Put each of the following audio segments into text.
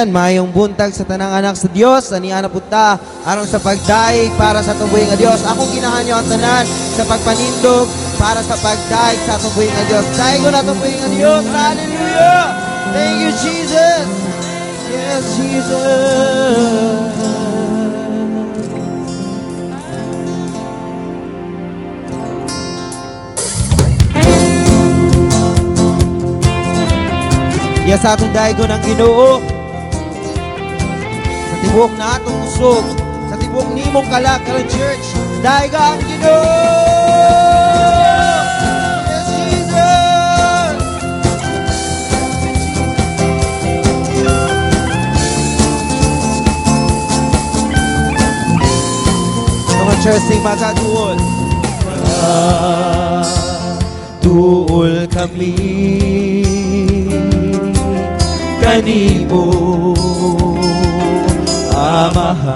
Amen. Mayong buntag sa tanang anak sa Dios. Ani ana punta aron sa pagdaig para sa tubuhay nga Dios. Akong ginahan niyo ang tanan sa pagpanindog para sa pagdaig sa tubuhay nga Dios. Daigo na tubuhay nga Dios. Hallelujah. Thank you, Jesus. Yes, Jesus. Yes, sa atong daigo ng Ginoo. Sa tibok na atong usog, sa tibok nimong kalakaran church, daiga ang Ginoo. Yes, Jesus. Mga church, sing magkaduol. Tuol kami kanimo, amahan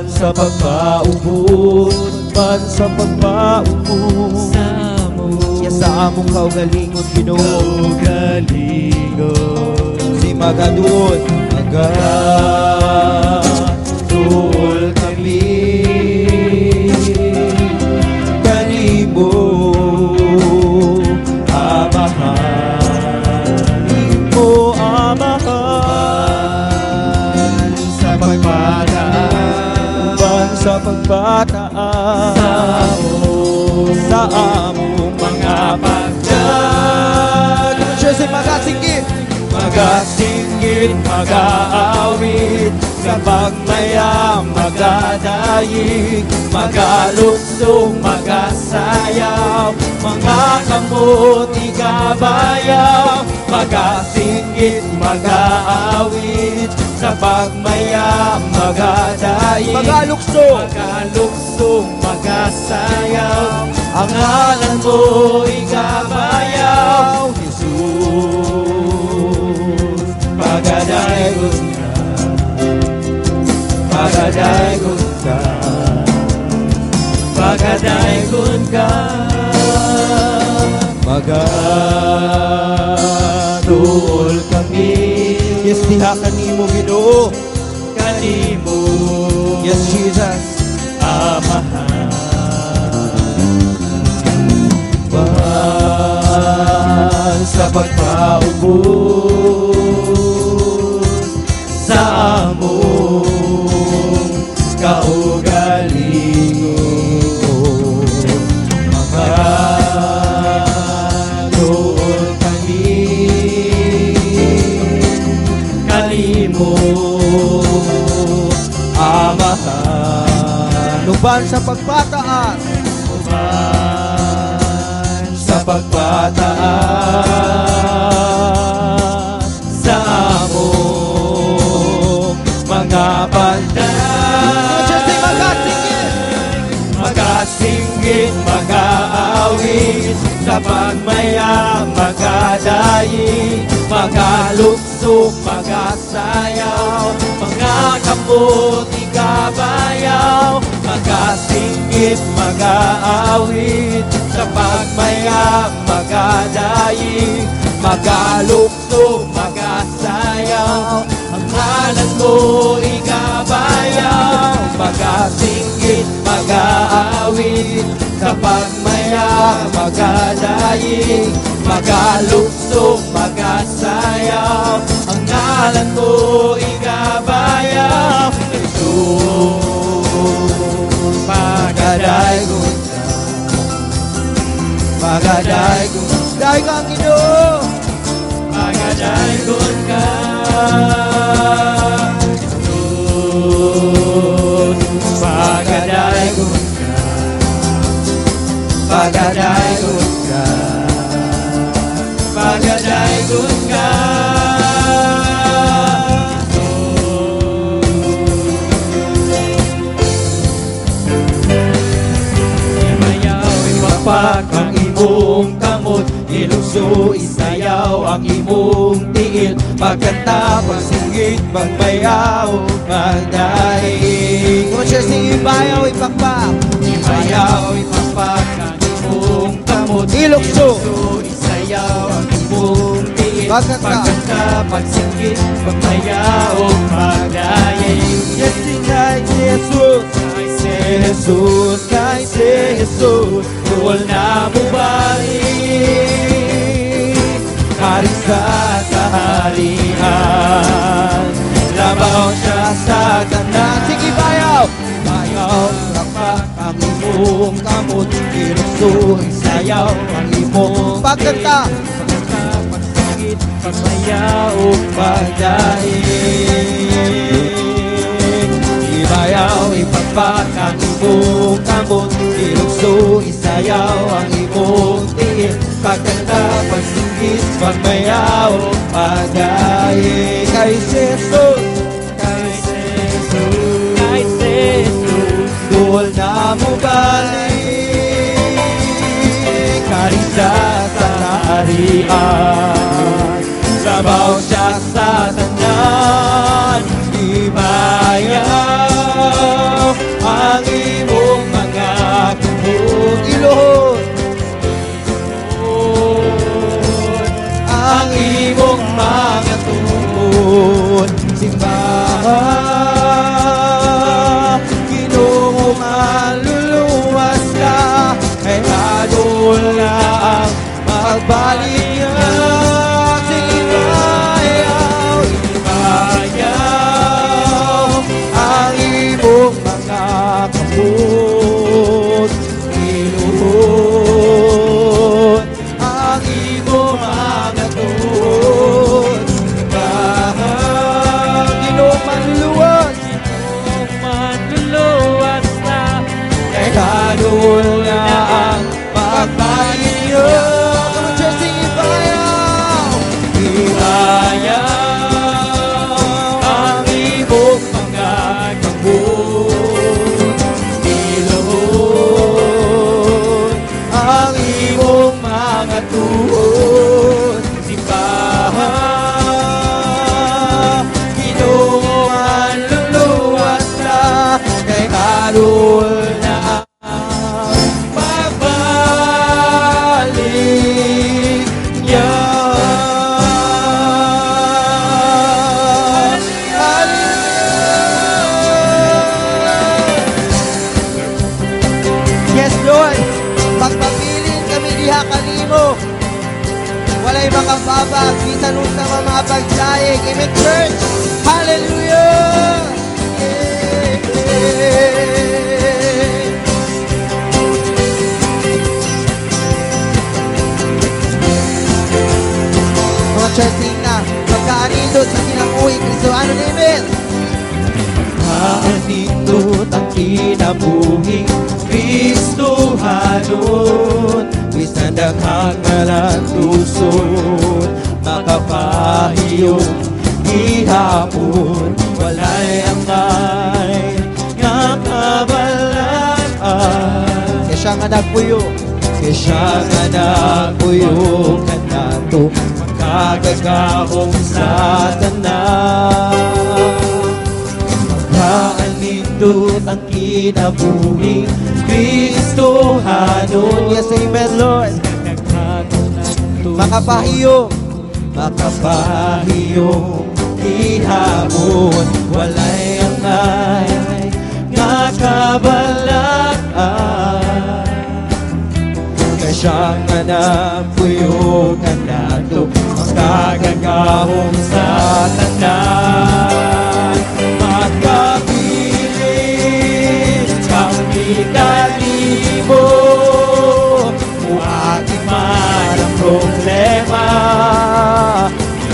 sa pagpaubos, man sa pagpaubos sa among kaugalingon Ginoo. Kaugalingon si magaduol, magaduol kami kanimo, sa pagpataan sa among mga pagdag. Kasi magasinggit, magasinggit, mag-aawit, sa pagmayam, magadaig, magaluksong, magasayaw, mga kamot, ikabayaw, magasinggit, mag-aawit, sa pagmayam, magadaig, magaluksong, magasayaw, ang ngalan mo ikabayaw, Jesus. Pagadaygon ka, pagadaygon ka, pagadaygon ka, magatuol kami. Yes, diha kanimo Ginoo, kanimo. Yes, Jesus. Amahan sa pagpaubos sa among kaugalingon, magatuol kami kanimo, amahan luban sa pagpataas, luban sa pagpataas sa among mga panday, magasinggit, mag-aawit, sa pagmayam, magadaig, magaluksok, magasayaw, mga kamot, ikabayaw, magasinggit, mag-aawit, sa pagmayam, magadaig, magaluksok, magasayaw, ang ngalan mo ikabayaw, magasinggit, mag-aawit, sa pagmayam, magadaig, magaluksok, magasayaw, ang ngalan mo ikabayaw, Jesus. Pagadaygon ka, pagadaygon ka, dahil kang Ginoo, pagadaygon ka, Jesus. Pagadaygon ka, pagadaygon ka, pagadaygon ka, ipapak ang imong kamot, iluso, isayaw ang imong tiil, magkanta, pagsinggit, magbayaw, magdaig. Kung siya sing ibayaw, ipakpak, ibayaw, ipakpak ang imong kamot, kamot, ilukso, isayaw ang imong tiil. Pagkanta. Pagsingkit, pagmayaw, pagdaing. Yes, kay Jesus, Kay si Jesus, kay si Jesus, tuwal na mo balik. Haring sa kaharian, labaw siya sa tanan. sige bayaw, Bayaw, rapat ang imong kamot, ilukso, isayaw ang imong pagkanta, pagsingkit, pagmayaw, pagdaing. Ibayaw, ipagpat ang imong kamot, ilukso, isayaw ang imong tiil. Pagkanta, pagsingkit, pagmayaw, pagdaing. kay Jesus, Kay Jesus, kay Jesus, duwal na mo balik. Karin siya sa kaharian, sabaw siya sa tanan. Ibayaw ang imong mga kamot, iluhod, ang imong mga tuhod. Simbahan, Ginoo maluluwas ka, kay hadol na ang magbalik niya. Sige bayaw, ibayaw ang imong mga kamot, iluhod ang imong mga tuhod. Simbahan, Ginoo manluwas, manluluwas na, kay hadol na ang pagbalik niyo. sige bayaw, Ibayaw ang imong mga kamot, iluhod ang imong mga tuhod. Simbahan, Ginoo manluluwas na, kay hadol na ang pagbalik niya. yes Lord, pagpapilin kami diha kanimo, walay makababag, bisan unsa man mga pagdaig, amen church, hallelujah, mga church na, pagkaanindot sa kinabuhi, Kristo, ano na amen? Maanindot ang kinabuhing Kristohanon, bisan daghang ngalantuson, makapahiyong ihapon, walay angay nga kabalaan. Kaya siya nga nagpuyo, Kaya siya nga nagpuyo ka nato, makagagahong sa tanan. Kaanindot ang kinabuhing Kristohanon. yes amen Lord, Makapahiyo, makapahiyong ihapon, walay angay nga kabalaan. Kaya siya nga napuyo ka nato, makagagahong sa tanan. Magkapilit kami kanimo, huwag man ang problema.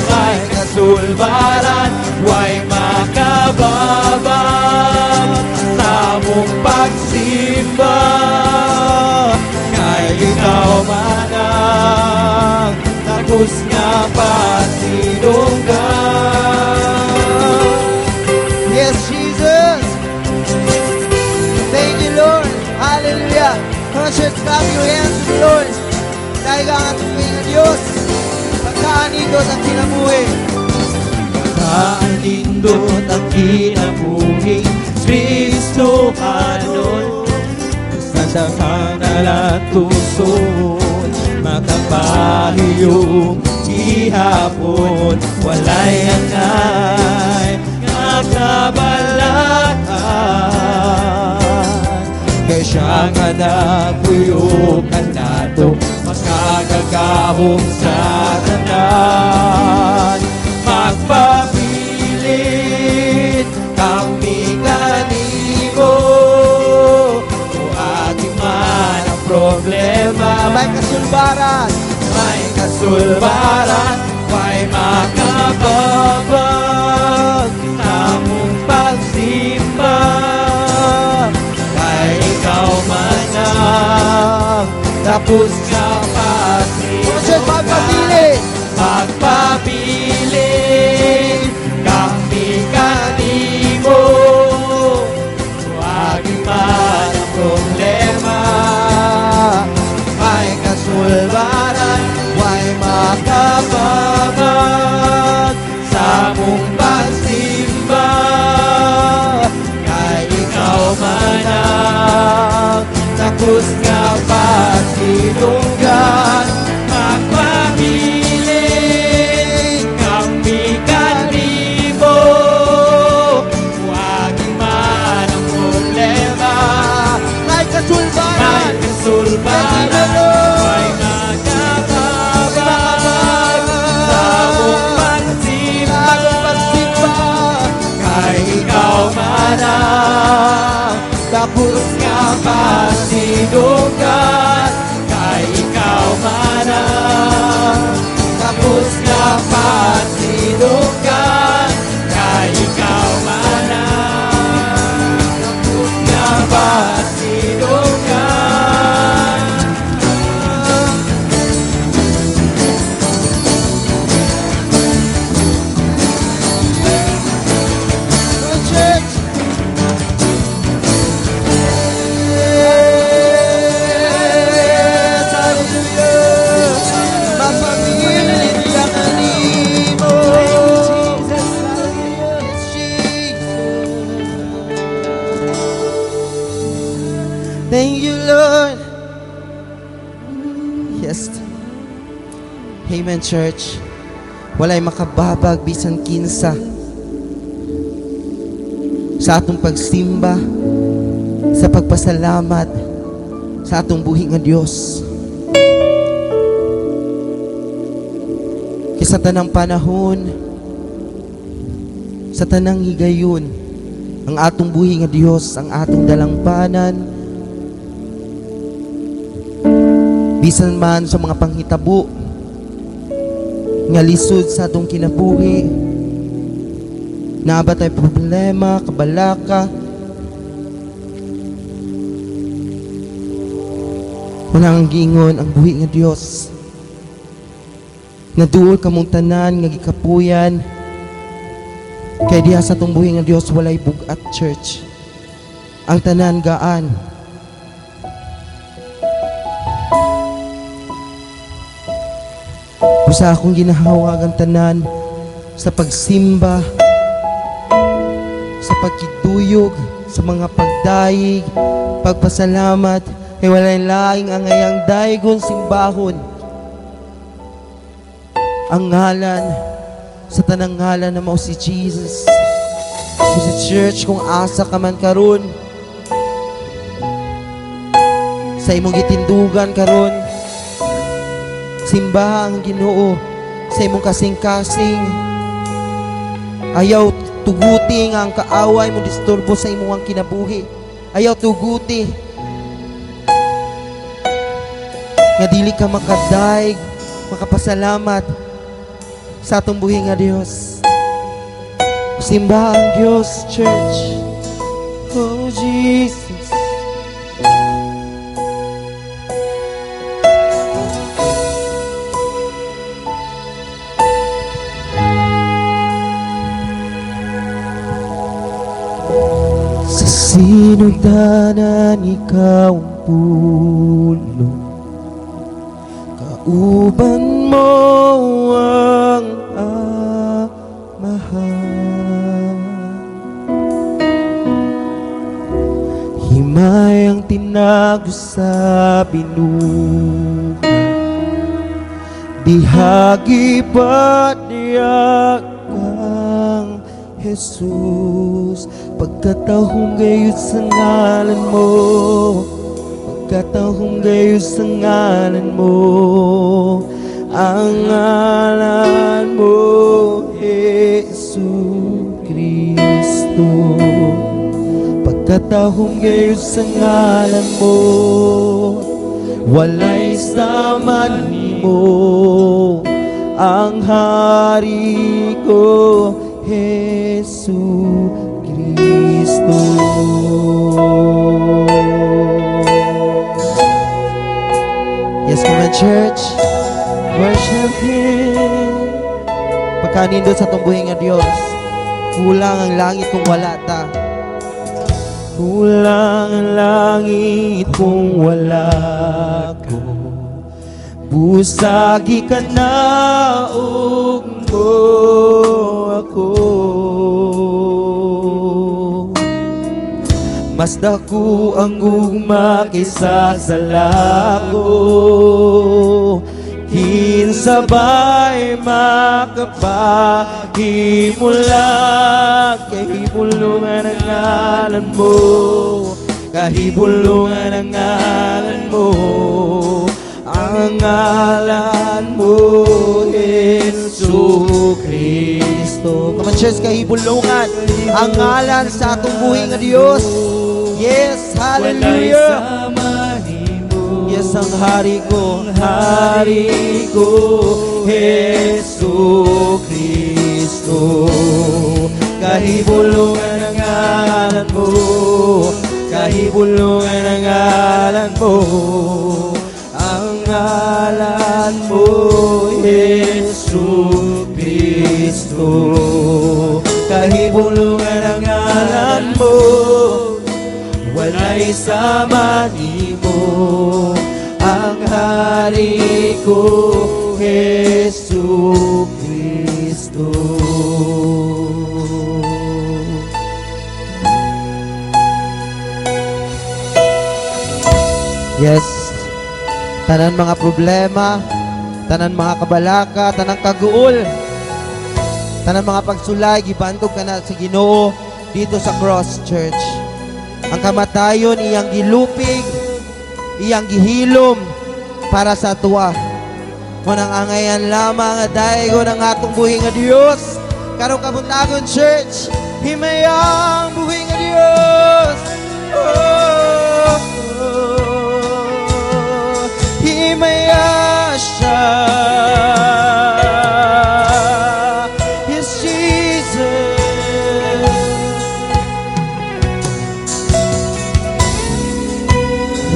May kasulbaran, huwag makababag sa mong pagsimba. Kay ikaw man ang tagus nga pasinunggan. yes Jesus, thank you Lord, hallelujah. Mga church, clap your hands to the Lord. Dahil ka ang ating Diyos, pagkaanindot ang kinabuhi. Kaanindot ang kinabuhi, Kristohanon, sa daghang nalantuson, makapahiyong ihapon, walay angay nagkabalakan. Kaya siyang anak kuyog nato, makagagahong sa tanan. Magpapilit kami kanimo, o ating man ang problema. May kasulbaran, May kasulbaran, may makababag namong pagsimba. Kay ikaw man ang tapos ka Jose, magpapili. magpapili kami kanimo, huwag man ang problema. May kasulbaran, may makababag sa mong pagsimba. Kay ikaw man ang tapos nga pasilungan. Magpapili kami kanimo, huwag man ang problema. May May kasulbaran, kasulbaran, may nagkakababag sa mong pagsimba. Kay ikaw man ang tapos nga pasidungan. Kay ikaw man ang tapos nga pasidungan. Kay ikaw man ang tapos nga pasidungan. church. Yes, hallelujah. Magpapili ka kanimo. Yes, Jesus. Thank you, Lord. Yes. Amen, church. Walay makababag bisan kinsa sa atong pagsimba, sa pagpasalamat sa atong buhi nga Dios. Sa tanang panahon, sa tanang higayon, ang atong buhi nga Dios, ang atong dalangpanan, bisan man sa mga panghitabo nga lisod sa atong kinabuhi, naaba tayo problema, kabalaka, walang gingon ang buhi nga Dios. Naduol kamong tanan nga gikapuyan, kay diha sa atong buhi nga Dios walay bugat, church. Ang tanan gaan. Usa akong ginahawag ang tanan sa pagsimba, sa pagkiduyog, sa mga pagdaig, pagpasalamat, kay walay laing ang ngayang daigon simbahon. Ang ngalan, sa tanang ngalan na mao si Jesus. Sa church, kung asa ka man karon, sa imong gitindugan karon, simbaha ang Ginoo sa imong kasing-kasing. Ayaw tuguti nga ang kaaway mo disturbo sa imong kinabuhi. Ayaw tuguti nga dili ka makadaig, makapasalamat sa atong buhi nga Dios. Simbaha ang Dios, church. Oh Jesus. Sa sinugdanan ikaw ang puno, kauban mo ang amahan. Himay ang tinago sa binuha, Dihagi padiyak kang Jesus, pagkatahong gayon sa ngalan mo, pagkatahong gayon sa ngalan mo, ang ngalan mo, Jesus Kristo. Pagkatahong gayon sa ngalan mo, walay sama mo, ang hari ko, Jesus Kristo. Yes, come on, church. Worship Him. Pagkanindot sa tumbuhin nga Diyos, kulang ang langit kung wala ta. Kulang ang langit kung wala ko. Busagi ka na ug mo ako. Mas dako ang ugma kaysa sa lako. Kinsabay makapahimulang kahibulungan ang ngalan mo, kahibulungan ang ngalan mo, ang ngalan mo, Yesu Kristo. Come on, church, kahibulungan ang ngalan sa atong buhay nga Diyos. Yes, hallelujah. Yes, ang hari ko, Jesu Kristo. Kahibulungan ang ngalan mo, kahibulungan ang ngalan mo, ang ngalan mo, Jesu Kristo. Kahibulungan ang ngalan mo, walay sama mo, ang hari ko, Jesu Kristo. Yes, tanan mga problema, tanan mga kabalaka, tanan kaguol, tanan mga pagsulay, gibantog ka na sa Ginoo dito sa Cross Church. Ang kamatayon iyang gilupig, iyang gihilom para sa tuwa. Munang angayan lamang nga daigo ng atong buhi nga Dios. Karong kabuntagon, church, himayang buhi nga Dios. Oh, oh, himaya siya. Yes, Jesus.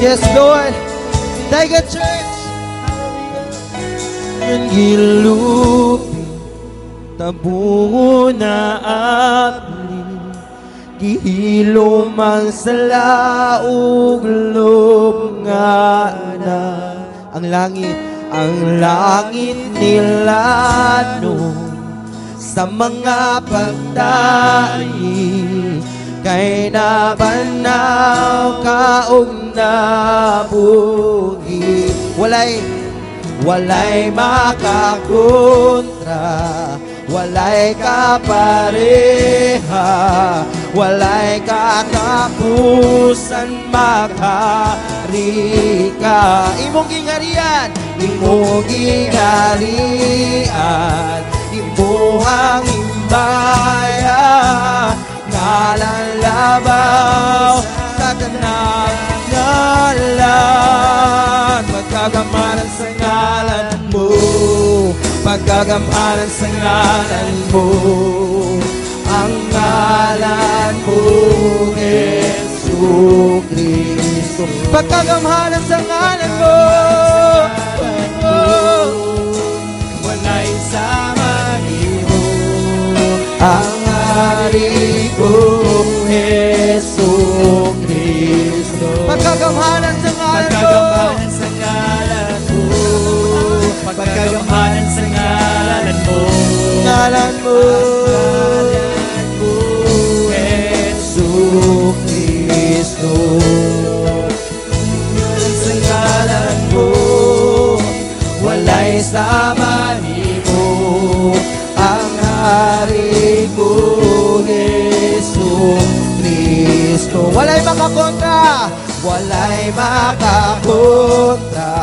Yes, Lord. Taiga Church. Ang gilupi, tabuho na apli, gihilom ang salaog lob nga na. Ang langit nilano sa mga pagdaig, kay nabanaw ka og nabuhi. Walay makakontra, walay kapareha, walay katapusan makarika. Imong gingarian, imong gingarian, imuhang imbaya, ngalan labaw sa tanang ngalan. Pagkagamanan sa ngalan mo, pagkagamanan sa ngalan mo, ang ngalan mo, Jesu Kristo. Pagkagamanan sa ngalan mo, walay sama mo, ang hari ko, Jesu Kristo. Pagkagamanan sa ngalan mo, pagkagamanan sa ngalan mo, ngalan mo, Jesu Kristo. sa ngalan mo, walay sama makakontra, walay makakontra,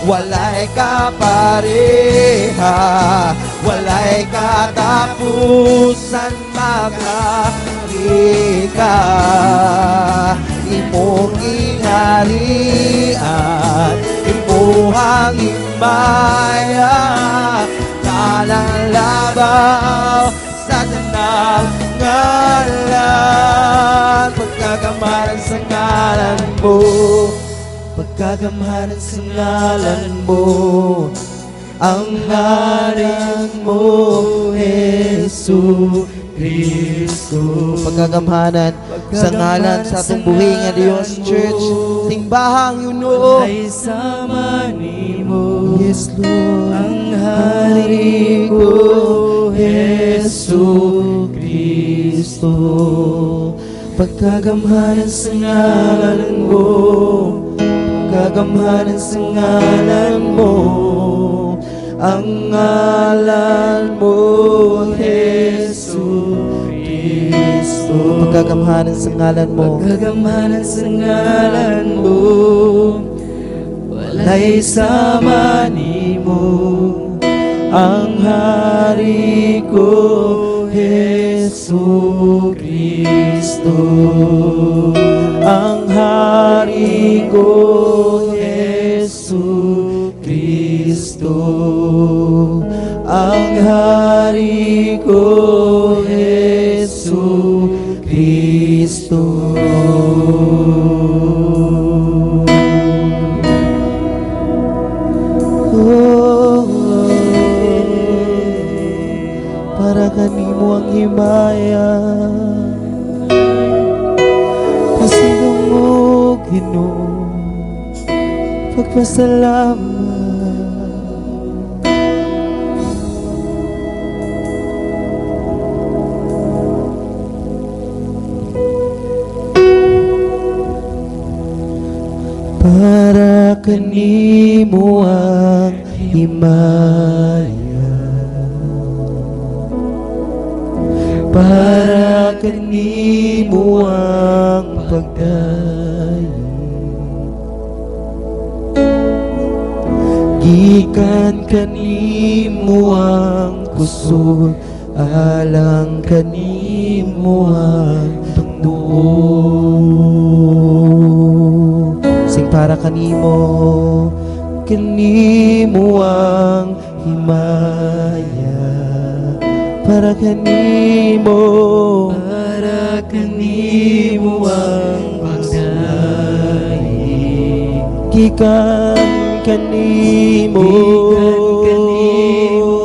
walay kapareha, walay katapusan maghari ka. Imong ingharian, imuhang imaya, talang labaw sa tanang ngalan. Pagkagamaran sa ngalan mo, pagkagamaran sa ngalan mo, ang ngalan mo, Jesus Kristo. Pagkagamhanan sa ngalan sa atong buhi nga Dios, Church, timbahang yun o. Ay sama nimo, Yes, Lord. ang hari ko, Jesus Kristo. Pagkagamhanan sa ngalan mo, pagkagamhanan sa ngalan mo, ang ngalan mo, Jesus Kristo. Pagkagamhanan sa ngalan mo, Pagkagamanan sa ngalan mo, walay sama nimo, ang hari ko, Jesus Kristo. Ang hari ko, Jesus Kristo. Ang hari ko, Jesus Kristo. Para kanimo ang himaya, pasinungog Ginoo, pagpasalamat. Para kanimo ang himaya, para kanimo ang pagdayo, gikan kanimo ang kusog, alang kanimo ang pagtuo. Sing para kanimo, kanimo ang himaya, para kanimo ang pagdaig, gikan kanimo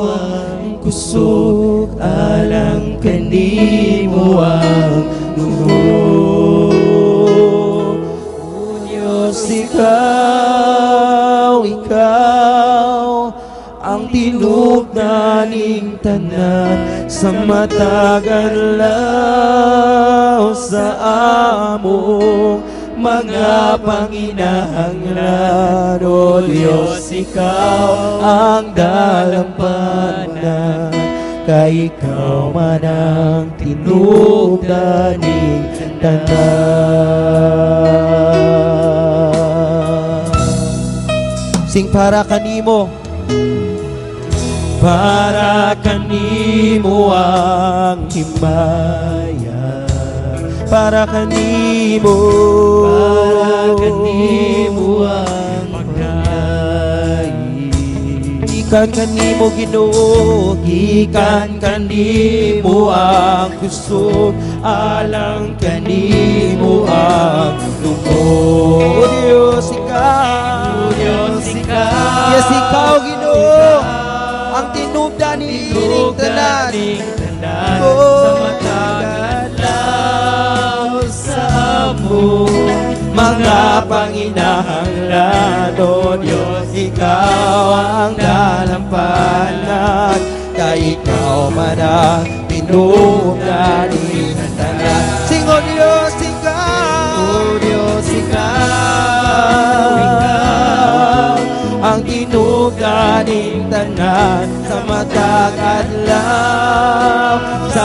ang kusog, alang kanimo ang dugo. O Diyos, ikaw ang tinubdaning tanan sa matag adlaw sa among mga panginahanglan. O Diyos, ikaw ang dalampanan, kay ikaw man ang tinubdaning tanan. Sing para kanimo, para kanimo ang himaya, para kanimo ang pagdaig, gikan kanimo Ginoo, gikan kanimo ang kusog, alang kanimo ang dugo. O Diyos, ikaw, yes, ikaw Ginoo, ang tinubdaning tanan, sa matagalaw sa among mga panginahanglan. O Diyos, ikaw ang dalampanan, kay ikaw man ang tinubdaning tanan. Sing, O Diyos, ikaw, ang tinubdaning tanan sa matag adlaw sa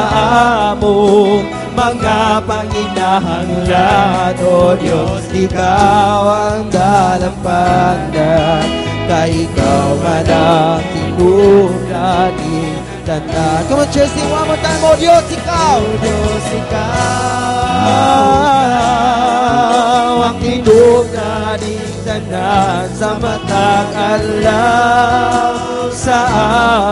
among mga panginahanglan. O Diyos, Ikaw ang dalampanda, kay Ikaw man ang tinulaning tanan. Come on, church, sing one more time. O Diyos, Ikaw! O Diyos, Ikaw ang tinulaning tanan, sa matag alaw sa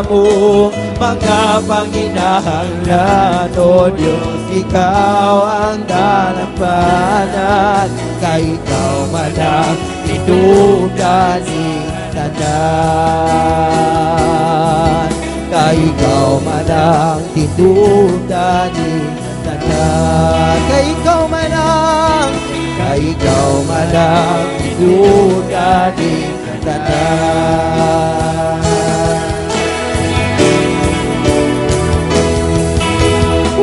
among mga panginahanglan. O Diyos, Ikaw ang dalampanan, kay Ikaw man ang tinulaning tanan, kay Ikaw man ang tinulaning tanan, kay Ikaw man ang tinulaning tanan.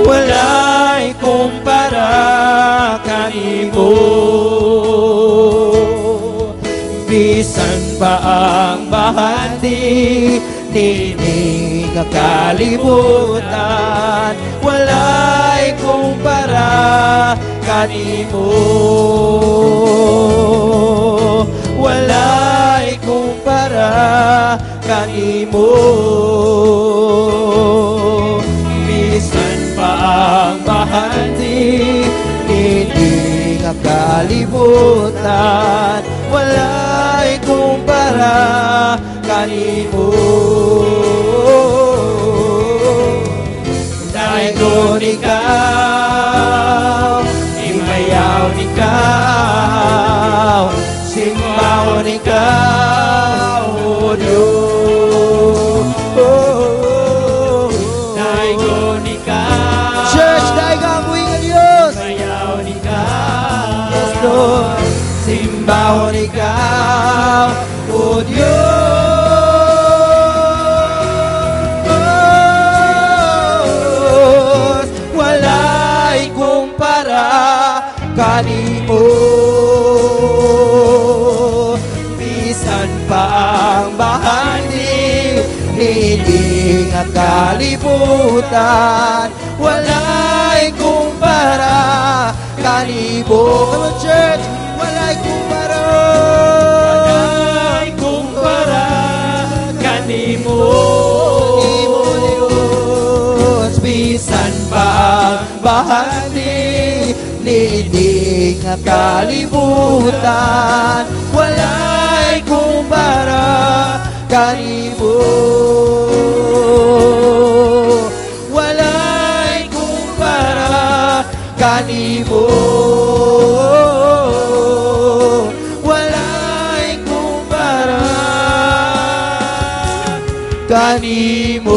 Wala'y kumpara kanimo, bisan pa ang bahandi nini kakalimutan. Wala'y kumpara kanimo, wala'y kumpara kanimo, bisan pa ang bahandi nini kakalimutan. Wala'y kumpara kanimo. Dayon Ikaw, imayaw Ikaw, simbahon Ikaw, O Diyos. Dayon Ikaw, Church, dahil ka ang buhay ng Diyos! imayaw Ikaw, Yes, Lord. simbahon Ikaw, O Diyos. Wala'y kumpara kanimo, bisan pa ang bahandi hindi nga kalibutan. Wala'y kumpara kanimo. Come on, church! Wala'y kumpara! Wala'y kumpara kanimo, Diyos! bisan pa ang bahandi hindi nga kalibutan. Wala'y kumpara kanimo, wala'y kumpara kanimo, wala'y kumpara kanimo.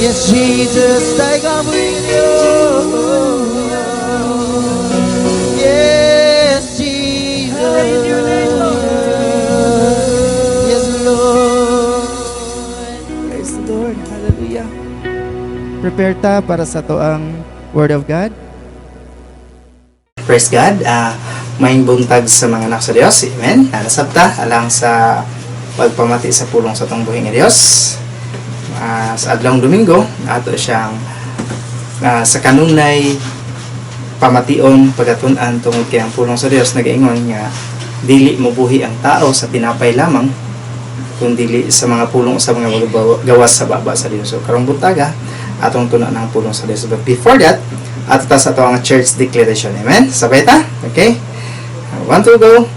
Yes, Jesus, dahil ka ang buhay ng Diyos! Yes, Jesus! Yes, Lord! Praise the Lord. Hallelujah. Prepare ta para sa toang Word of God. Praise God. May buntag sa mga anak sa Diyos. Amen. Nasabta alang sa pagpamati sa pulong sa tong buhing nga Diyos. Sa adlong Domingo, ato siyang sa kanunay pamation pagatun-an tungod kay ang pulong sa Diyos nagaingon nga dili mo buhi ang tao sa tinapay lamang kundi sa mga pulong sa mga gawas sa baba sa Dios. So karong buntaga atong tuna ng pulong sa Diyos. But before that, ato ta sa atong church declaration. Amen. Sabay ta? Okay? 1 to go.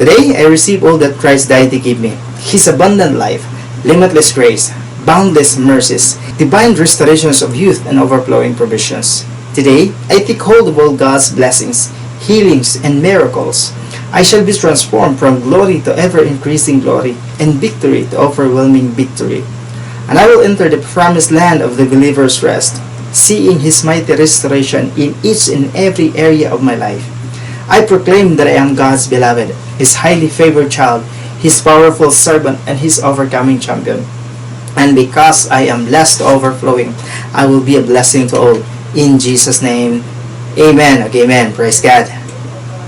Today, I receive all that Christ died to give me. His abundant life, limitless grace, boundless mercies, divine restorations of youth and overflowing provisions. Today, I take hold of all God's blessings, healings, and miracles. I shall be transformed from glory to ever-increasing glory, and victory to overwhelming victory. And I will enter the promised land of the believer's rest, seeing His mighty restoration in each and every area of my life. I proclaim that I am God's beloved, His highly favored child, His powerful servant, and His overcoming champion. And because I am blessed to overflowing, I will be a blessing to all. In Jesus' name, amen. Okay, amen. Praise God.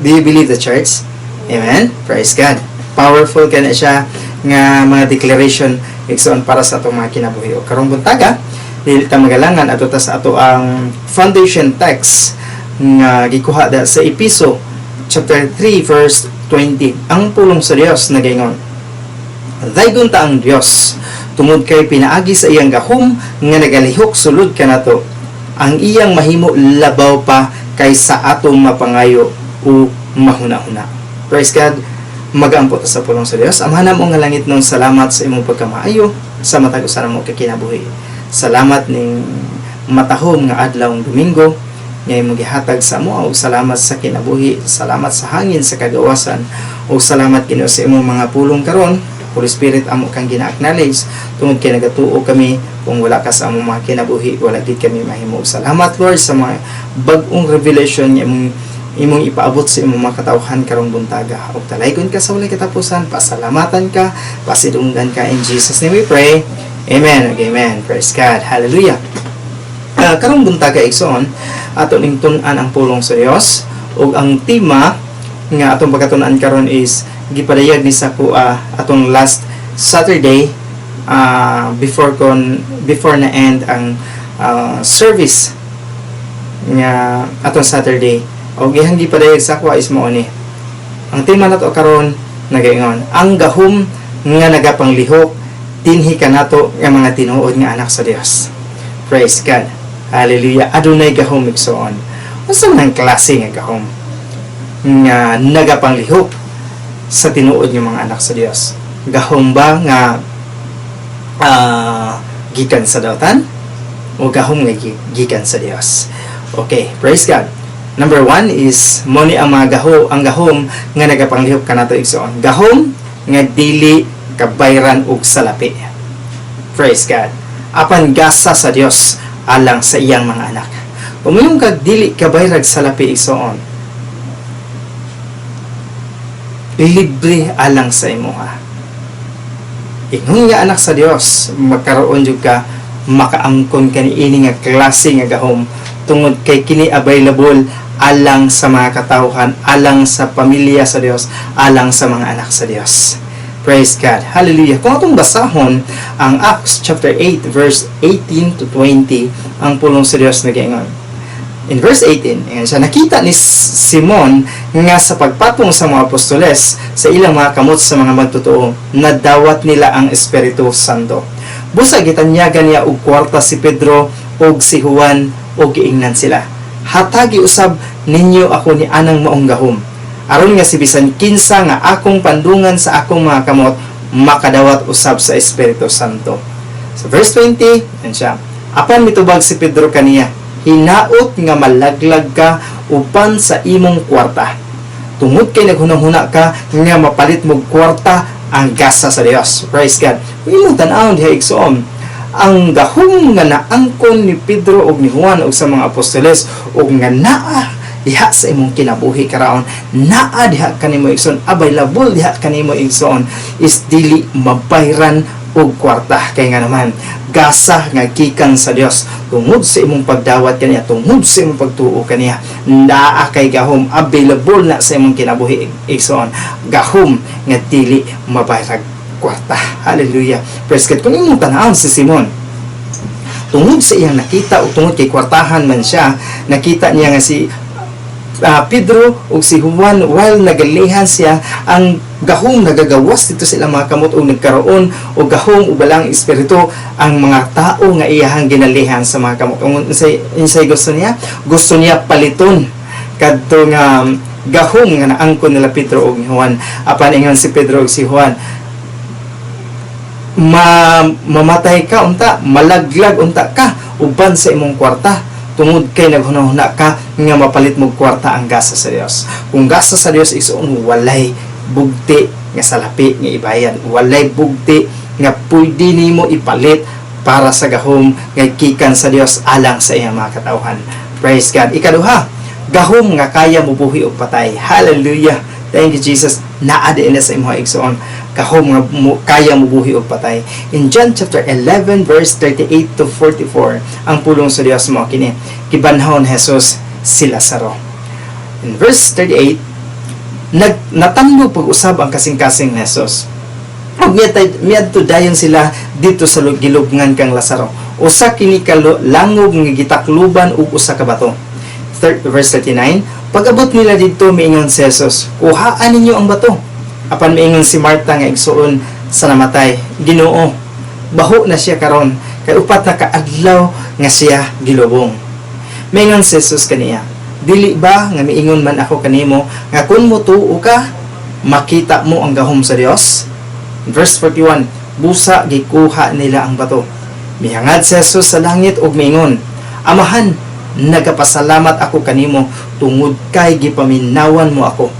Do you believe the church? Amen. Praise God. Powerful ka na siya nga mga declaration igsoon para sa atong mga kinabuhi. O karong buntaga, dili ta magalangan ato ta sa ato ang foundation text nga gikuha da sa Episo chapter 3 verse 20. Ang pulong sa Dios nagaingon, daygon ta ang Dios tungod kay pinaagi sa iyang gahom nga nagalihok sulod kanato, ang iyang mahimo labaw pa kaysa atong mapangayo o mahuna-huna. Praise God. Mag-ampot sa pulong sa Dios. Amahan mo nga langit nun, salamat sa imong pagkamaayo sa matag usa mo kakinabuhi. Salamat ning matahom nga adlawng Domingo nga imong gihatag sa amo, ug salamat sa kinabuhi, salamat sa hangin sa kagawasan, ug salamat Ginoo sa imong mga pulong karon. Holy Spirit, amo kang gina-acknowledge tungod kay nagatuo kami. Kung wala ka sa among mga kinabuhi, wala gid kami mahimo. Salamat Lord sa mga bag-ong revelation nga imong ipaabot sa imong mga katawhan karong buntaga. Og talaygon ka sa walay katapusan, pasalamatan ka, pasidunggan ka. In Jesus name we pray. Amen. Amen. Praise God. Hallelujah. Karong buntaga igsoon, ato ning tun-an ang pulong sa Dios, ug ang tema nga atong pagkatun-an karon is gipadayag ni sa atong last Saturday before na end ang service nga atong Saturday. O gihang gipadayag sa kuha is mao ni. Ang tema nato karon nagaingon, ang gahom nga nagapanglihok dinhi kanato nga mga tinuod nga anak sa Dios. Praise God. Hallelujah. Adunay gahom igsoon. Unsa man klase nga gahom nga nagapanglihok sa tinuod nga mga anak sa Dios? Gahom ba nga gikan sa dawtan o gahom nga gikan sa Dios? Okay, praise God. Number 1 is moni ang mga gahom nga nagapanglihok kanato igsoon. Gahom nga dili kabayran og salapi. Praise God. Apan gasa sa Dios alang sa iyang mga anak. Umiyong kag dili kabayrag salapi igsoon, libre alang sa imuha. Ingon nga anak sa Dios, magkaroon jud ka makaangkon kaniini nga klase nga gahom tungod kay kini available alang sa mga katawhan, alang sa pamilya sa Dios, alang sa mga anak sa Dios. Praise God. Hallelujah. Kung atong basahon ang Acts chapter 8 verse 18 to 20, ang pulong sa Dios nagaingon. In verse 18, siya nakita ni Simon nga sa pagpatong sa mga apostoles sa ilang mga kamot sa mga magtotoo, nadawat nila ang Espiritu Santo. Busa gitanyagan niya og kwarta si Pedro og si Juan og giingnan sila. Hatagi usab ninyo ako ni anang maong gahom, aron nga si bisan kinsa nga akong pandungan sa akong mga kamot makadawat usab sa Espiritu Santo. Sa verse 20, siya, apan mitubag si Pedro kaniya, hinaot nga malaglag ka upan sa imong kwarta. Tungod kay naghunahuna ka nga mapalit mog kwarta ang gasa sa Dios. Praise God. Kung imong tan-awon diha igsoon, ang gahom nga naangkon ni Pedro og ni Juan og sa mga apostoles og nga naa diha sa imong kinabuhi karaon, naa diha kanimo igsoon, available diha kanimo igsoon, is dili mabayran og kwarta. Kay nga naman gasa nga gikan sa Dios tungod sa imong pagdawat kaniya, tungod sa imong pagtuo kaniya, naa kay gahom available na sa imong kinabuhi igsoon, gahom nga dili mabayrag kwarta. Hallelujah. Praise God. Kung imong tanawon si Simon, tungod sa iyang nakita o tungod kay kwartahan man siya, nakita niya nga si Pedro o si Juan, while nagalihan siya, ang gahom nagagawas dito sila mga kamot o nagkaroon o gahom o balang espiritu ang mga tao nga iyahang ginalihan sa mga kamot. Kung insay gusto niya paliton kadto nga gahom nga naangkon nila Pedro o Juan. Apan ingon si Pedro o si Juan, mamatay ka unta, malaglag unta ka uban sa imong kwarta tungod kay naghunahuna ka nga mapalit mog kwarta ang gasa sa Dios. Kung gasa sa Dios igsoon, walay bugti nga salapi nga ibayad, walay bugti nga pwede nimo ipalit para sa gahom nga gikan sa Dios alang sa iyang mga katawhan. Praise God. Ikaduha, gahom nga kaya mo buhi og patay. Hallelujah. Thank you, Jesus. Naa din na sa imong igsoon. Kahom nga kaya mo buhi og patay. In John chapter 11 verse 38 to 44, ang pulong sa Dios mo kini. Gibanhon Jesus si Lazaro. In verse 38, natanlo pag-usab ang kasing-kasing ni Jesus. Ug miadto dayon sila dito sa gilubngan kang Lazaro. Usa kini ka langog nga gitakluban ug usa ka bato. Verse 39, pag-abot nila dito miingon si Jesus, kuhaan ninyo ang bato. Apan miingon si Marta nga igsuon sa namatay, Ginoo, baho na siya karon, kay upat na kaadlaw nga siya gilubong. Miingon si Jesus kaniya, dili ba nga miingon man ako kanimo nga kun motuo ka, makita mo ang gahom sa Dios? Verse 41, busa gikuha nila ang bato. Mihangad si Jesus sa langit ug miingon, Amahan, nagapasalamat ako kanimo tungod kay gipaminawan mo ako.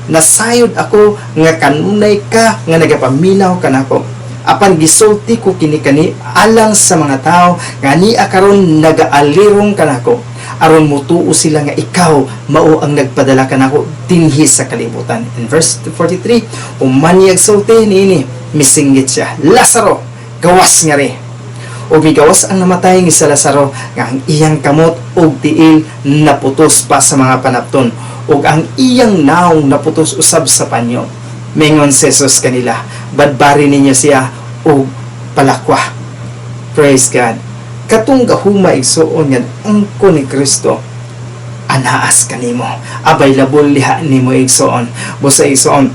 Nasayod ako nga kanunay ka nga nagapaminaw kanako. Apan gisulti ko kini alang sa mga tao nga niya karon nagaalirong kanako. Aron mutuo sila nga ikaw mao ang nagpadala kanako dinhi sa kalibutan. In verse 43, umanyag sulti niini, misinggit siya, Lazaro, gawas nga ri. O migawas ang namatay ni sa Lazaro nga ang iyang kamot og tiil naputos pa sa mga panapton ug ang iyang naong naputos usab sa panyo. Mingon si Jesus kanila, badbari ninyo siya og palakwa. Praise God. Katong gahuma igsuon yan angko ni Kristo, anaas kanimo, abay labol liha nimo igsuon. Busa igsuon,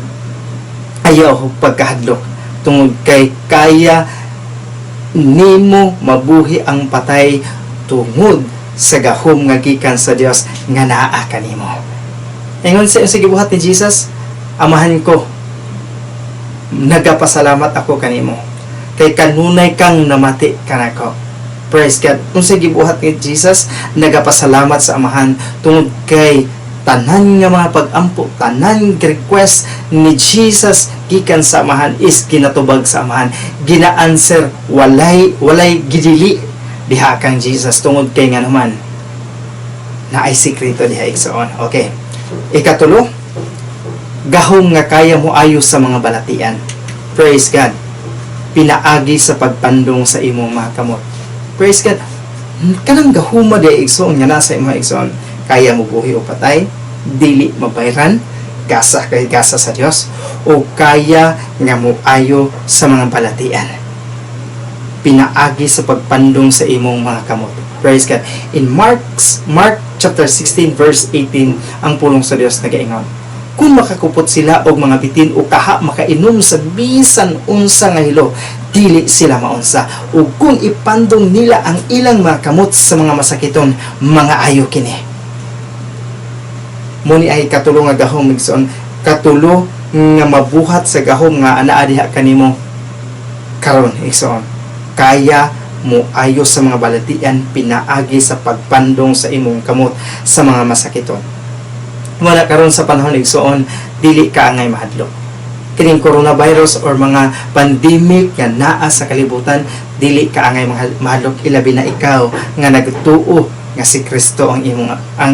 ayaw pagkahadlok tungod kay kaya nimo mabuhi ang patay tungod sa gahom nga gikan sa Dios nga naa kanimo. Ingon sa gibuhat ni Jesus, Amahan ko, nagapasalamat ako kanimo kay kanunay kang namati kanako. Praise God. Unsa gibuhat ni Jesus, nagapasalamat sa Amahan tungod kay tanan nga mga pag-ampo, tanan request ni Jesus gikan sa Amahan is ginatubag sa Amahan, gina-answer, walay gidili diha kang Jesus tungod kay nga naman na ay sikreto diha igsoon. Okay, ikatulo, gahom nga kaya mo ayos sa mga balatian. Praise God. Pinaagi sa pagpandong sa imong mga kamot. Praise God. Kanang gahuma diha igsoon nga nasa imong igsoon, kaya mo buhi o patay, dili mabayran, gasa sa Dios, o kaya nga mo ayo sa mga balatian. Pinaagi sa pagpandong sa imong mga kamot. Praise God. In Mark chapter 16 verse 18, ang pulong sa Dios nagaingon, kung makakupot sila og mga bitin o kaha makainom sa bisan unsa nga hilo, dili sila maunsa. Ug kung ipandong nila ang ilang mga kamot sa mga masakiton, mga ayo kini. Muni ay katulo nga gahom igsoon, katulo nga mabuhat sa gahom nga anaa diha kanimo karon igsoon. Kaya mo ayo sa mga balatian, pinaagi sa pagpandong sa imong kamot sa mga masakiton. Wala karon sa panahon igsoon, dili ka angay mahadlok. Kining coronavirus or mga pandemic nga naa sa kalibutan, dili ka angay mahadlok, ilabi na ikaw nga nagtuo nga si Kristo ang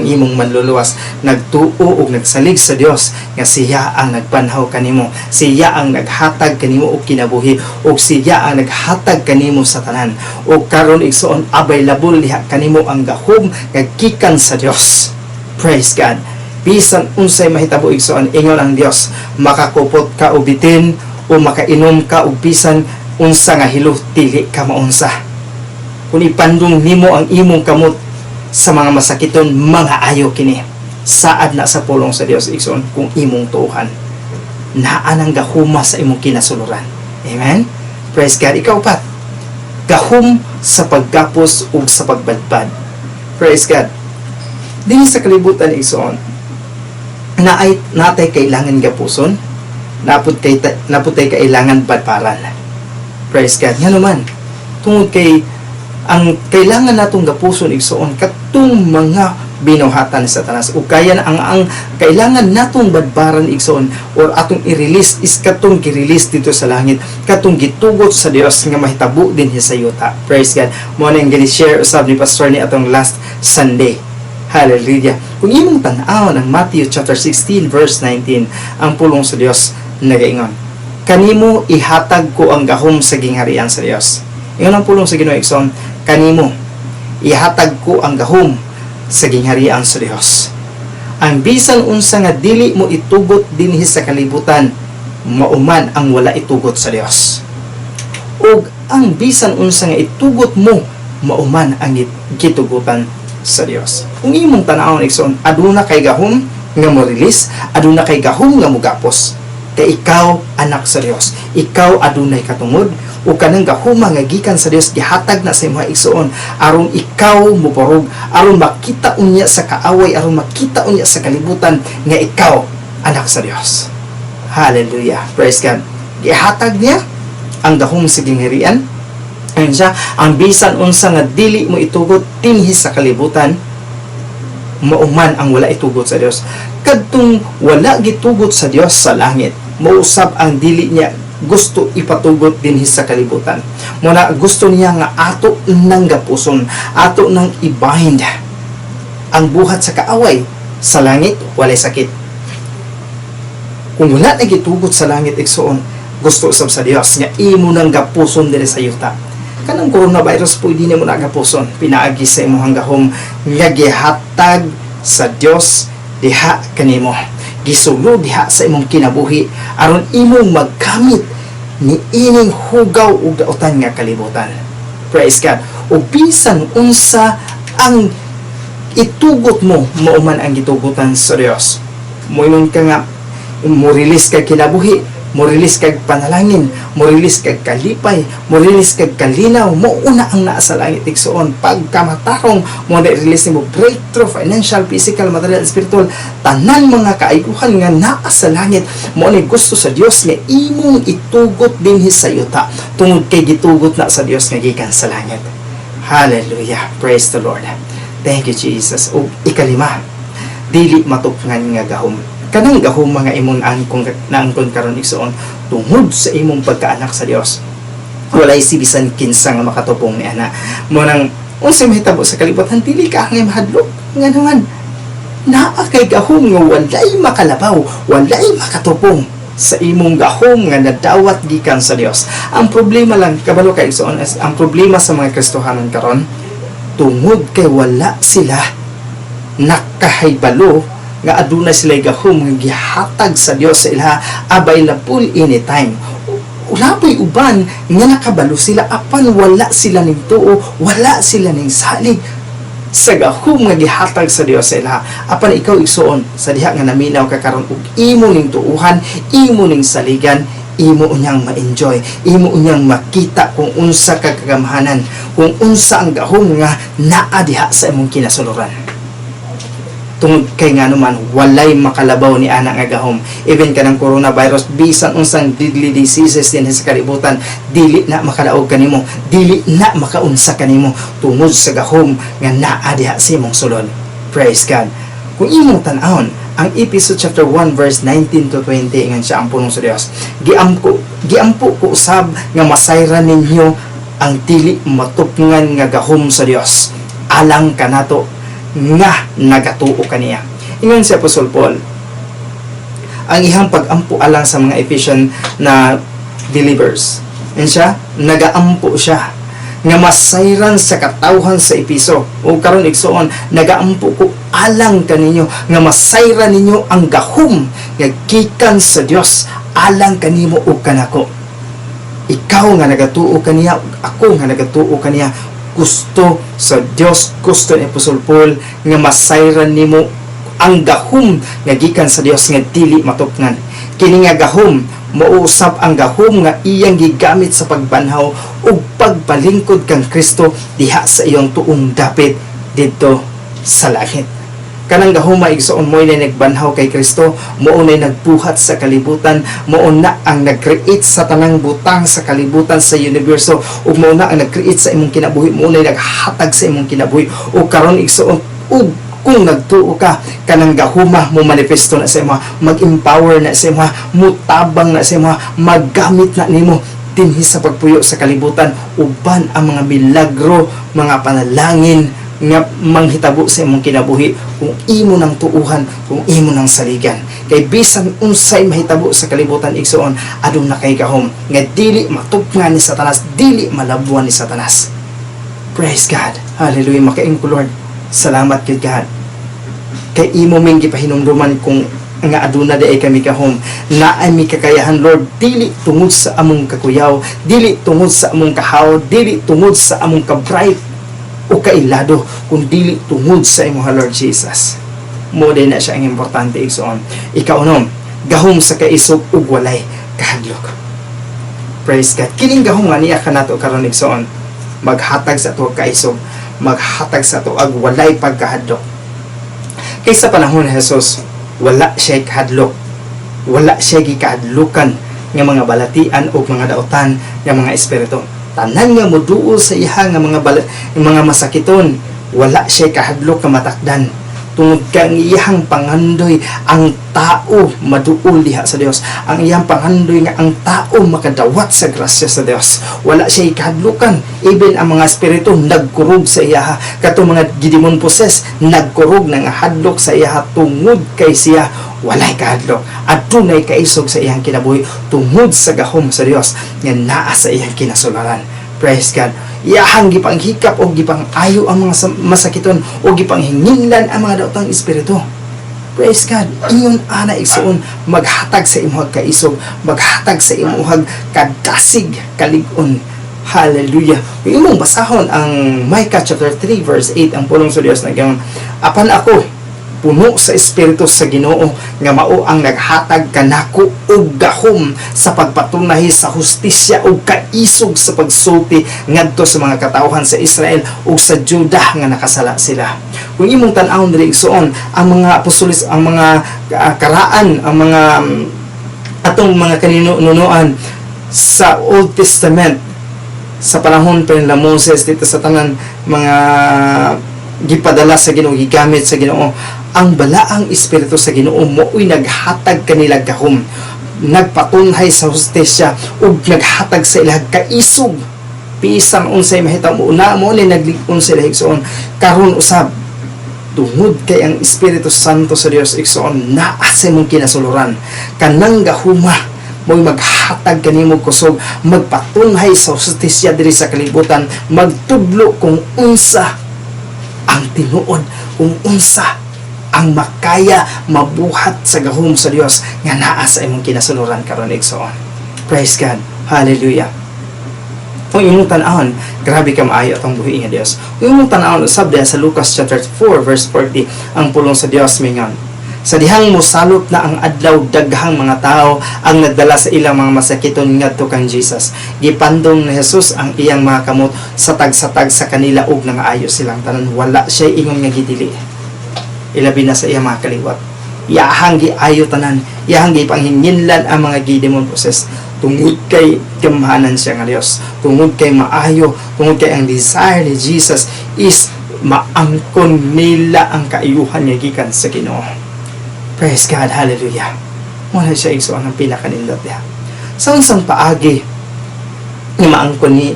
imong manluluwas, nagtuo ug nagsalig sa Dios nga siya ang nagpanhaw kanimo, siya ang naghatag kanimo og kinabuhi, ug siya ang naghatag kanimo sa tanan. Ug karon igsoon, available diha kanimo ang gahom nga gikan sa Dios. Praise God. Bisan unsay mahitabo igsoon, ingon ang Dios, makakupot ka o bitin o makainom ka og bisan unsa nga hilo, dili ka maunsa. Kung ipandong nimo ang imong kamot sa mga masakiton, mga ayo kini. Saad na sa pulong sa Dios igsoon kung imong tuuhan. Naa nang gahuma sa imong kinasuluran. Amen. Praise God. Ikaw pat, gahum sa paggapos ug sa pagbadbad. Praise God. Dinhi sa kalibutan igsoon, natay kailangan gapuson, naputay kailangan badparan. Praise God. Nga naman, tungod kay ang kailangan natong gapuson igsoon katong mga binuhatan ni Satanas, o kaya ang kailangan natong badbaran igsoon or atong i-release is katong gi-release dito sa langit, katong gitugot sa Dios nga mahitabo din sa yuta. Praise God. Mo na ang gini-share usab ni pastor ni atong last Sunday. Hallelujah. Kung imong tan-awon ang Matthew chapter 16 verse 19, ang pulong sa Dios nagaingon, kanimo ihatag ko ang gahom sa gingharian sa Dios. Ingon ang pulong sa Ginoo igsoon, kanimo ihatag ko ang gahom sa gingharian sa Dios. Ang bisan unsa nga dili mo itugot dinhi sa kalibutan, mauman ang wala itugot sa Dios. Ug ang bisan unsa nga itugot mo, mauman ang gitugutan sa Dios. Kung imong tan-awon igsoon, aduna kay gahom nga mo release, aduna kay gahom nga mo gapos. Kay ikaw anak sa Dios. Ikaw adunay katungod o kanang gahuma nga gikan sa Dios gihatag na sa imong igsoon aron ikaw moporog, aron makita unya sa kaaway, aron makita unya sa kalibutan nga ikaw anak sa Dios. Hallelujah. Praise God. Gihatag niya ang gahom sa gingharian. Ayun siya, ang bisan unsa nga dili mo itugot dinhi sa kalibutan, mauman ang wala itugot sa Dios. Kadtong wala gitugot sa Dios sa langit, mausab ang dili niya gusto ipatugot dinhi sa kalibutan. Muna gusto niya nga ato nang gapuson, ato nang i-bind ang buhat sa kaaway. Sa langit walay sakit. Kung wala na gitugot sa langit igsoon, gusto usab sa Dios nga imo nang gapuson diri sa yuta. Kanang coronavirus po hindi mo nagapuson, pinaagi sa imong gahom nga gihatag sa Dios diha kanimo, gisulo diha sa imong kinabuhi aron imong magkamit ni ining hugaw ug dautan nga kalibutan. Praise God. Ug bisan unsa ang itugot mo, mauman ang gitugutan sa Dios. Moingon ka nga mo release kag kinabuhi, mo release kag panalangin, mo release kag kalipay, mo release kag kalinaw, mo una ang naa sa langit igsoon. Pagkamatarong mo na release nimo breakthrough, financial, physical, material, spiritual, tanan mga kaayuhan nga naa sa langit, mo ni gusto sa Dios nga imong itugot dinhi sa yuta tungod kay gitugot na sa Dios nga gikan sa langit. Hallelujah. Praise the Lord. Thank you Jesus. O ikalima, dili matupngan nga gahom. Kanang gahom mga imong naangkon karon igsoon tungod sa imong pagkaanak sa Dios. Walay si bisan kinsa nga makatupong ni ana. Mo nang unsay mahitabo sa kalibutan, dili ka nga mahadlok nga naman. Naa kay gahom nga walay makalabaw, walay makatupong sa imong gahom nga nadawat gikan sa Dios. Ang problema lang kabalo kay igsoon, ang problema sa mga Kristohanon karon tungod kay wala sila nakahibalo nga aduna sila gahom nga gihatag sa Dios sa ila available anytime. Ulapoy uban nga nakabalo sila apan wala sila ning tuo, wala sila ning salig sa gahom nga gihatag sa Dios sa ila. Apan ikaw igsoon sa diha nga naminaw ka karon ug imo ning tuuhan, imo ning saligan, imo unyang ma-enjoy, imo unyang makita kung unsa ka kagamhanan, kung unsa ang gahom nga naa diha sa imong kinasuluran. Tungod kay nga naman walay makalabaw ni ana nga gahom, even kanang coronavirus, bisan unsang deadly diseases din sa kalibutan, dili na makadaog kanimo, dili na makaunsa kanimo tungod sa gahom nga naa diha sa imong sulod. Praise God. Kung imong tan-awon ang Ephesians chapter 1 verse 19 to 20, ingon siya ang pulong sa Dios, giampo ko usab nga masayran ninyo ang dili matupngan nga gahom sa Dios alang kanato nga nagatuo kaniya. Ingon si Apostol Paul, ang ihang pag-ampo alang sa mga Ephesian na believers. Yan siya, nagaampo siya nga masayran sa katawhan sa Episo. O karon igsoon, nagaampo ko alang kaninyo nga masayran ninyo ang gahom nga gikan sa Dios alang kanimo ug kanako. Ikaw nga nagatuo kaniya, ako nga nagatuo kaniya. Gusto sa Dios, gusto ni Apostol Paul nga masayran nimo ang gahom nga gikan sa Dios nga dili matupngan. Kini nga gahom mauusab ang gahom nga iyang gigamit sa pagbanhaw ug pagpalingkod kang Kristo diha sa iyong tuong dapit didto sa langit. Kanang gahom maigsoon mo na nagbanhaw kay Kristo, mao na nagbuhat sa kalibutan, mao na ang nag-create sa tanang butang sa kalibutan sa universo, ug mao na ang nag-create sa imong kinabuhi, mao na naghatag sa imong kinabuhi. Ug karon igsoon, ug kung nagtuo ka, kanang gahuma mo manifesto na sa imo, mag-empower na sa imo, mutabang na sa imo, maggamit na nimo dinhi sa pagpuyo sa kalibutan, uban ang mga milagro, mga panalangin, nga manghitabo sa imong kinabuhi kung imo nang tuuhan, kung imo nang saligan. Kay bisan unsay mahitabo sa kalibutan igsoon, aduna kay gahom nga dili matugnan ni Satanas, dili malabuan ni Satanas. Praise God. Hallelujah. Makaing ko Lord. Salamat kay God. Kay imo ming gipahinumduman kung nga aduna di ay kami kahom na ay mi kakayahan Lord, dili tungod sa among kakuyaw, dili tungod sa among kahaw, dili tungod sa among ka-bright o kailado, kung dili tungod sa imo Lord Jesus. Mo din na siya ang importante igsoon. Ikaunom, gahom sa kaisog ug walay kahadlok. Praise God. Kining gahom nga niya kanato karon igsoon, maghatag sa tuwag kaisog, maghatag sa tuwag walay pagkahadlok. Kaysa panahon ni Jesus, wala siya kahadlok, wala siya gikahadlukan nga mga balatian o mga dautan nga mga espiritu. Tanan nga moduol sa iha nga mga masakiton, wala siya kahadlok ka matakdan. Tungod kang iyang pangandoy ang tao maduol diha sa Dios. Ang iyang pangandoy nga ang tao makadawat sa grasya sa Dios. Wala siya ikahadlukan. Even ang mga espiritu nagkurog sa iyaha. Kato mga gidemon possess nagkurog nga hadlok sa iyaha tungod kay siya walay kahadlok. Adunay kaisog sa iyang kinabuhi tungod sa gahom sa Dios nga naa sa iyang kinasularan. Praise God. Iyahang gipanghikap o gipangayo ang mga masakiton o gipanghinginlan ang mga daotang espiritu. Praise God. Ingon ana igsoon, maghatag sa imuhag kaisog, maghatag sa imuhag kadasig kalig-on. Hallelujah. Kung imong basahon ang Micah chapter 3 verse 8, ang pulong sa Dios nagang, apan ako puno sa espiritu sa Ginoo nga mao ang naghatag kanako og gahom sa pagpatunahi sa hustisya ug kaisog sa pagsulti ngadto sa mga katawhan sa Israel ug sa Juda nga nakasala sila. Kung imong tan-awon diri igsoon, ang mga apostoles, ang mga karaan, ang mga atong mga kaninunuan sa Old Testament sa panahon pa nila Moses dito sa tanan mga gipadala sa Ginoo, gigamit sa Ginoo, ang balaang espiritu sa Ginoo mo'y naghatag kanila gahom, nagpatunhay sa hustisya ug naghatag sa ilang kaisog bisan unsay mahitabo una mo ni naglig-on sila igsoon. Karon usab tungod kay ang Espiritu Santo sa Dios igsoon naa sa imong kinasuluran, kanang gahuma mo'y maghatag kanimo kusog, magpatunhay sa hustisya diri sa kalibutan, magtudlo kung unsa ang tinuod, kung unsa ang makaya mabuhat sa gahom sa Dios nga naa sa imong kinasuluran karon igsoon. Praise God. Hallelujah. Kung imong tan-awon, grabe ka maayo atong buhi nga Dios. Kung imong tan-awon usab diha sa Lucas chapter 4 verse 40, ang pulong sa Dios mingon, sa dihang mosalot na ang adlaw, daghang mga tao ang nagdala sa ilang mga masakiton ngadto kang Jesus. Gipandong ni Jesus ang iyang mga kamot sa tag-satag sa kanila ug nangaayo silang tanan. Wala siya ingon nga gidili. Ilabi na sa iyang mga kaliwat. Iyahang giayo tanan, iyahang gipanghinginlan ang mga gidemon possess. Tungod kay kamahanan siya nga Dios, tungod kay maayo, tungod kay ang desire ni Jesus is maangkon nila ang kaayuhan niya gikan sa Ginoo. Praise God. Hallelujah. Muna siya igsoon ang pinakanindot niya. Sa unsang paagi ni maangkon ni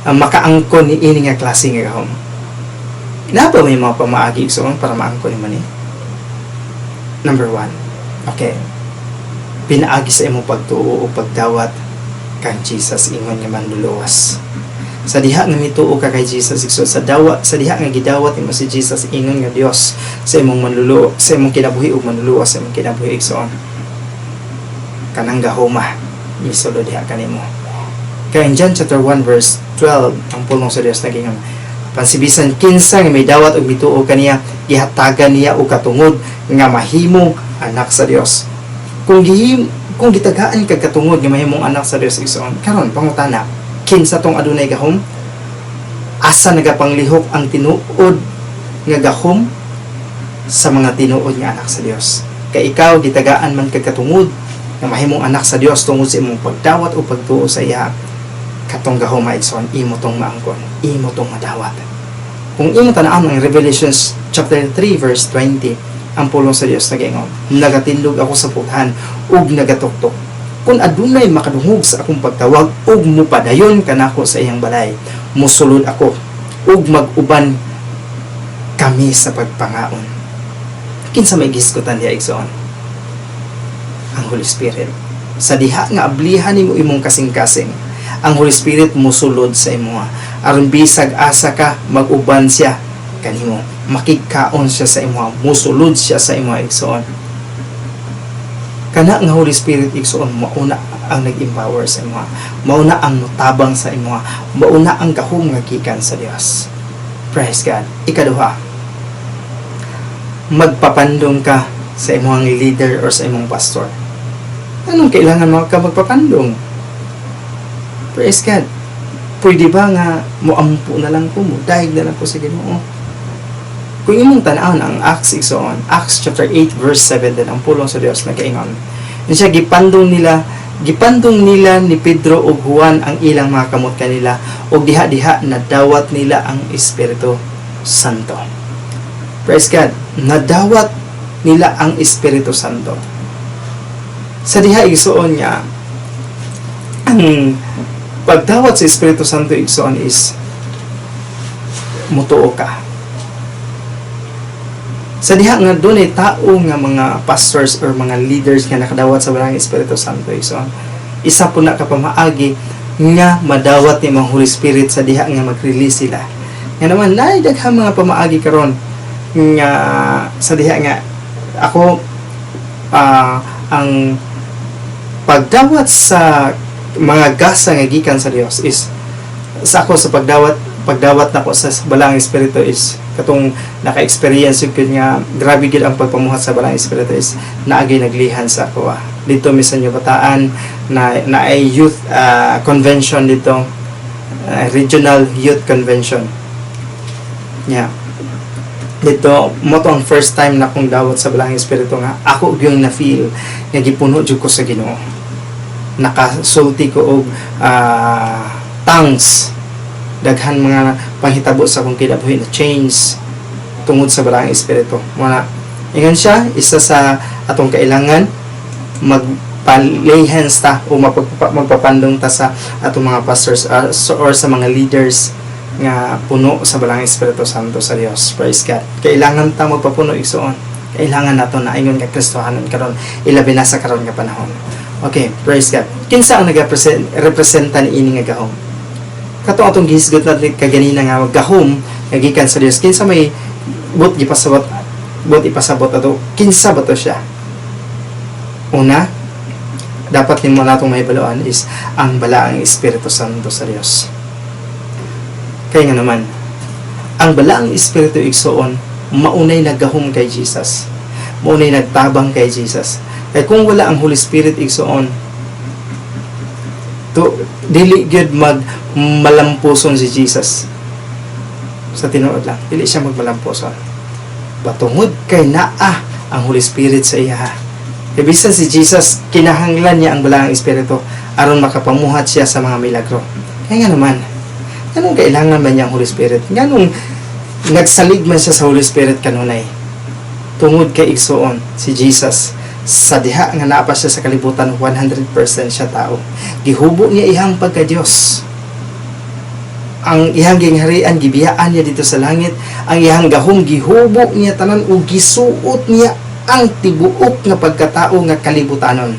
makaangkon ni ini nga klase nga gahom. Napa may mga pamaagi igsoon para maangkon ni mani? Number 1. Okay. Pinaagi sa imong pagtuo o pagdawat kang Jesus ingon nga manluluwas. Sa diha nga mituo ka kay Jesus igsoon, sa diha nga gidawat imo si Jesus ingon nga Dios sa imong manluluo, sa imong kinabuhi ug manluluwas sa imong kinabuhi igsoon. Kanang gahoma misolo diha kanimo. Kay in John chapter 1 verse 12 ang pulong sa Dios nagingon, pansibisan kinsa nga may dawat ug mituo kaniya, gihatagan niya og katungod nga mahimong anak sa Dios. Kung gitagaan kag katungod nga mahimong anak sa Dios igsoon, karon pangutana, kinsa tong adunay gahom? Asa nagapanglihok ang tinuod nga gahom? Sa mga tinuod nga anak sa Dios. Kay ikaw gitagaan man kag katungod nga mahimong anak sa Dios tungod sa imong pagdawat o pagtuo sa iya, katong gahom igsoon, imo tong maangkon, imo tong madawat. Kung imo tan-awon ang Revelation chapter 3 verse 20, ang pulong sa Dios nagingon, nagatindog ako sa puthan ug nagatuktok. Kung adunay makadungog sa akong pagtawag ug mupadayon kanako sa iyang balay, musulod ako ug mag-uban kami sa pagpangaon. Kinsa may gisgutan diha igsoon? Ang Holy Spirit. Sa diha nga ablihan nimo imong kasing-kasing, ang Holy Spirit musulod sa imo. Aron bisag asa ka mag-uban siya kanimo, makigkaon siya sa imo, musulod siya sa imo igsoon. Kana nga Holy Spirit igsoon, mauna ang nag-empower sa imo, mauna ang mutabang sa imo, mauna ang gahom nga gikan sa Dios. Praise God. Ikaduha, magpapandong ka sa imong leader or sa imong pastor. Anong kailangan mo ka magpapandong? Praise God. Pwede ba nga muampo na lang ko mo, dahil na lang ko sa Ginoo? Kung imong tan-awon ang Acts igsoon, Acts chapter 8 verse 7 din ang pulong sa Dios nagaingon. Siya gipandong nila ni Pedro ug Juan ang ilang mga kamot kanila ug diha-diha nadawat nila ang Espiritu Santo. Praise God. Nadawat nila ang Espiritu Santo. Sa diha igsoon niya, ang pagdawat sa Espiritu Santo igsoon is mutuo ka. Sa diha nga doon ay tao nga mga pastors or mga leaders nga nakadawat sa Balang Espiritu Santo igsoon. Isa po na kapamaagi nga madawat ni mga Holy Spirit sa diha nga mag-release sila. Nga naman naay daghang mga pamaagi karon nga sa diha nga ako ang pagdawat sa mga gasa nga gikan sa Dios is sa ako sa pagdawat nako sa Balang Espiritu is katong naka-experience yun nga grabe gid ang pagpamuhat sa Balang Espiritu is naagay naglihan sa ako dito misan yung bataan na ay youth convention dito, regional youth convention dito mo to ang first time na kong dawat sa Balang Espiritu nga ako yung na-feel nga gipuno jud ko sa Ginoo, nakasulti ko og tongues, daghan mga panghitabo sa akong kinabuhi na change tungod sa Balang Espiritu. Muna ingon siya isa sa atong kailangan magpa-lay hands ta o magpapandong ta sa atong mga pastors or sa mga leaders nga puno sa Balang Espiritu Santo sa Dios. Praise God. Kailangan ta magpapuno igsoon. Kailangan nato na ingon nga Kristohanon karon, ilabi na sa karon nga panahon. Okay, praise God. Kinsa ang nagarepresenta ni ini nga gahom? Katong atong gihisgot natin kaganina nga gahom nga gikan sa Dios. Kinsa may but ipasabot ato? Kinsa ba to siya? Una, dapat nimo natong mahibaluan is ang balaang Espiritu Santo sa Dios. Kaya nga naman, ang balaang Espiritu igsoon maunay naggahom kay Jesus. Maunay nagtabang kay Jesus. Kaya kung wala ang Holy Spirit igsoon, to dili gyud malampuson si Jesus. Sa tinuod lang, dili siya magmalampuson. Batungod kay naa ang Holy Spirit sa iya. Ibisan si Jesus, kinahanglan niya ang balaang Espiritu aron makapamuhat siya sa mga milagro. Kaya nga naman, ganun kailangan ba niya ang Holy Spirit? Ganun nagsalig man siya sa Holy Spirit kanunay. Tungod kay igsoon si Jesus sa diha nga naa pa siya sa kalibutan 100% siya tao. Gihubo niya ihang pagka-Dios. Ang ihang gingharian gibiyaan niya dito sa langit. Ang ihang gahom gihubo niya tanan ug gisuot niya ang tibuok nga pagkatao nga kalibutanon.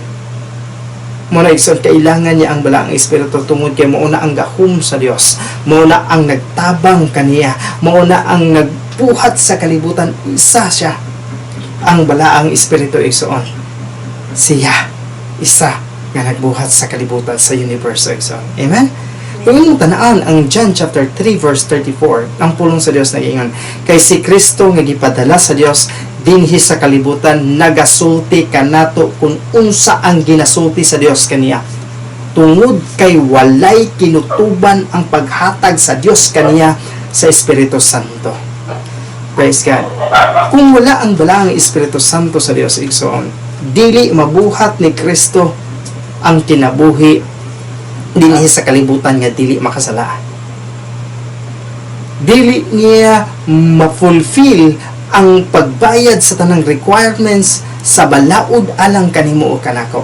Muna igsoon kailangan niya ang balaang Espiritu tungod kay mao na ang gahom sa Dios. Mao na ang nagtabang kaniya. Mao na ang nagbuhat sa kalibutan. Isa siya. Ang balaang Espiritu igsoon. Siya. Isa nga nagbuhat sa kalibutan sa universe igsoon. Amen? Kung inyong tanaan ang John chapter 3 verse 34, ang pulong sa Dios nag-ingon, kay si Kristo nga gipadala sa Dios dinhi sa kalibutan nagasulti kanato kung unsa ang ginasulti sa Dios kaniya. Tungod kay walay kinutuban ang paghatag sa Dios kaniya sa Espiritu Santo. Praise God. Kung wala ang balaang Espiritu Santo sa Dios igsoon, dili mabuhat ni Kristo ang kinabuhi dinhi sa kalibutan nga dili makasala. Dili niya ma-fulfill ang pagbayad sa tanang requirements sa balaod alang kanimo o kanako.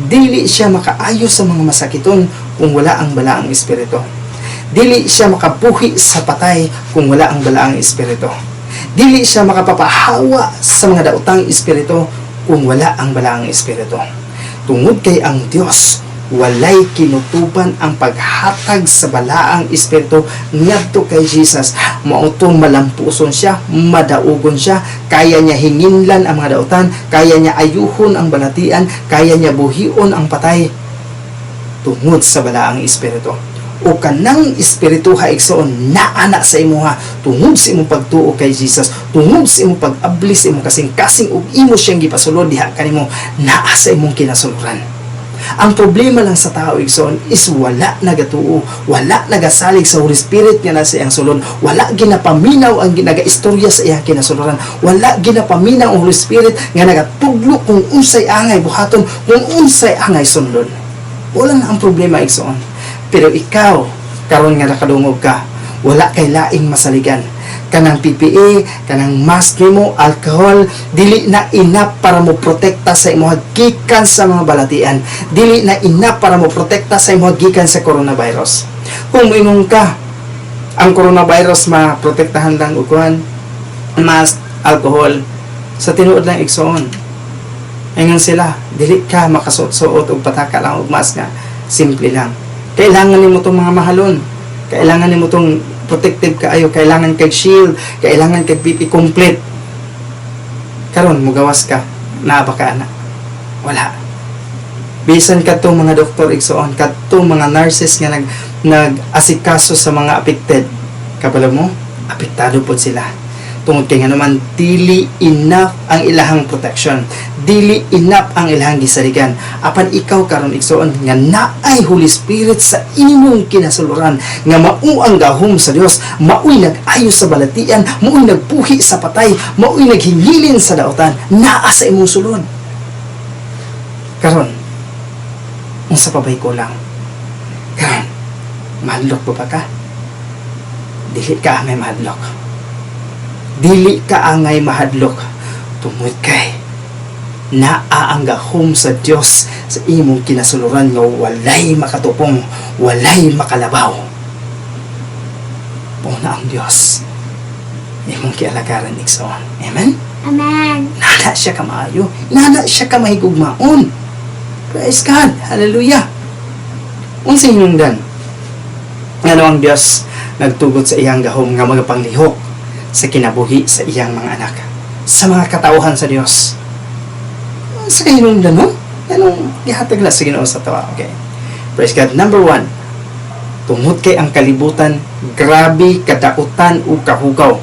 Dili siya makaayo sa mga masakiton kung wala ang balaang Espiritu. Dili siya makabuhi sa patay kung wala ang balaang espiritu. Dili siya makapapahawa sa mga daotang espiritu kung wala ang balaang espiritu. Tungod kay ang Dios walay kinutuban ang paghatag sa balaang espiritu ngadto kay Jesus. Mautong malampuson siya, madaugon siya, kaya niya hinginlan ang mga daotan, kaya niya ayuhon ang balatian, kaya niya buhion ang patay tungod sa balaang espiritu. O kanang espiritu ha igsoon naana sa imuha tungod sa imong pagtuo kay Jesus, tungod sa imong pag-abli sa imong kasing-kasing ug imo siyang gipasulod diha kanimo naa sa imong kinasuluran. Ang problema lang sa tao igsoon is wala nagatuo, wala nagasalig sa Holy Spirit nga nasa iyang sulod, wala ginapaminaw ang ginagaistorya sa iyang kinasuluran, wala ginapaminaw ang Holy Spirit nga nagatuglo kung unsay angay buhaton, kung unsay angay sundon. Wala na ang problema igsoon. Pero ikaw karon nga nakadungog ka, wala kay laing masaligan. Kanang PPE, kanang mask mo, alcohol, dili na enough para mo protekta sa imong gikan sa mga balatian. Dili na enough para mo protekta sa imong gikan sa coronavirus. Kung ingon ka, ang coronavirus maprotektahan lang og kuan, mask, alcohol, sa tinuod lang igsoon. Ingon sila, dili ka makasuot-suot og pataka lang og mask nga. Simple lang. Kailangan nimo tong mga mahalon. Kailangan nimo tong protective kaayo, kailangan kag shield, kailangan kag PP complete. Karon mugawas ka, naa ba ka ana? Wala. Bisan kadtong mga doktor igsoon, kadtong mga nurses nga nag-asikaso sa mga affected, kabalo mo, apektado pod sila. Tungod kay nga naman dili enough ang ilahang protection, dili enough ang ilahang gisaligan. Apan ikaw karon igsoon nga naay Holy Spirit sa imong kinasuluran, nga mao ang gahom sa Dios, maoy nag-ayo sa balatian, maoy nagpuhi sa patay, maoy naghingilin sa daotan, naa sa imong sulod. Karon unsa pa bay ko lang? Karon mahadlok pa ka? Dili ka may mahadlok. Dili ka angay mahadlok tungod kay naa ang gahom sa Dios sa imong kinasuluran nga walay makatupong, walay makalabaw. Puna ang Dios imong kialagaran igsoon. Amen? Amen. Nana siya kamaayo, nana siya kamahigugmaon. Praise God. Hallelujah. Unsa hinungdan ngano ang Dios nagtugot sa iyang gahom nga magapanglihok sa kinabuhi sa iyang mga anak, sa mga katauhan sa Dios. Sa hinungdan mo, anong ihatag na sa Ginoo sa tawa? Okay. Praise God. Number 1, tungod kay ang kalibutan grabe kadautan ug kahugaw.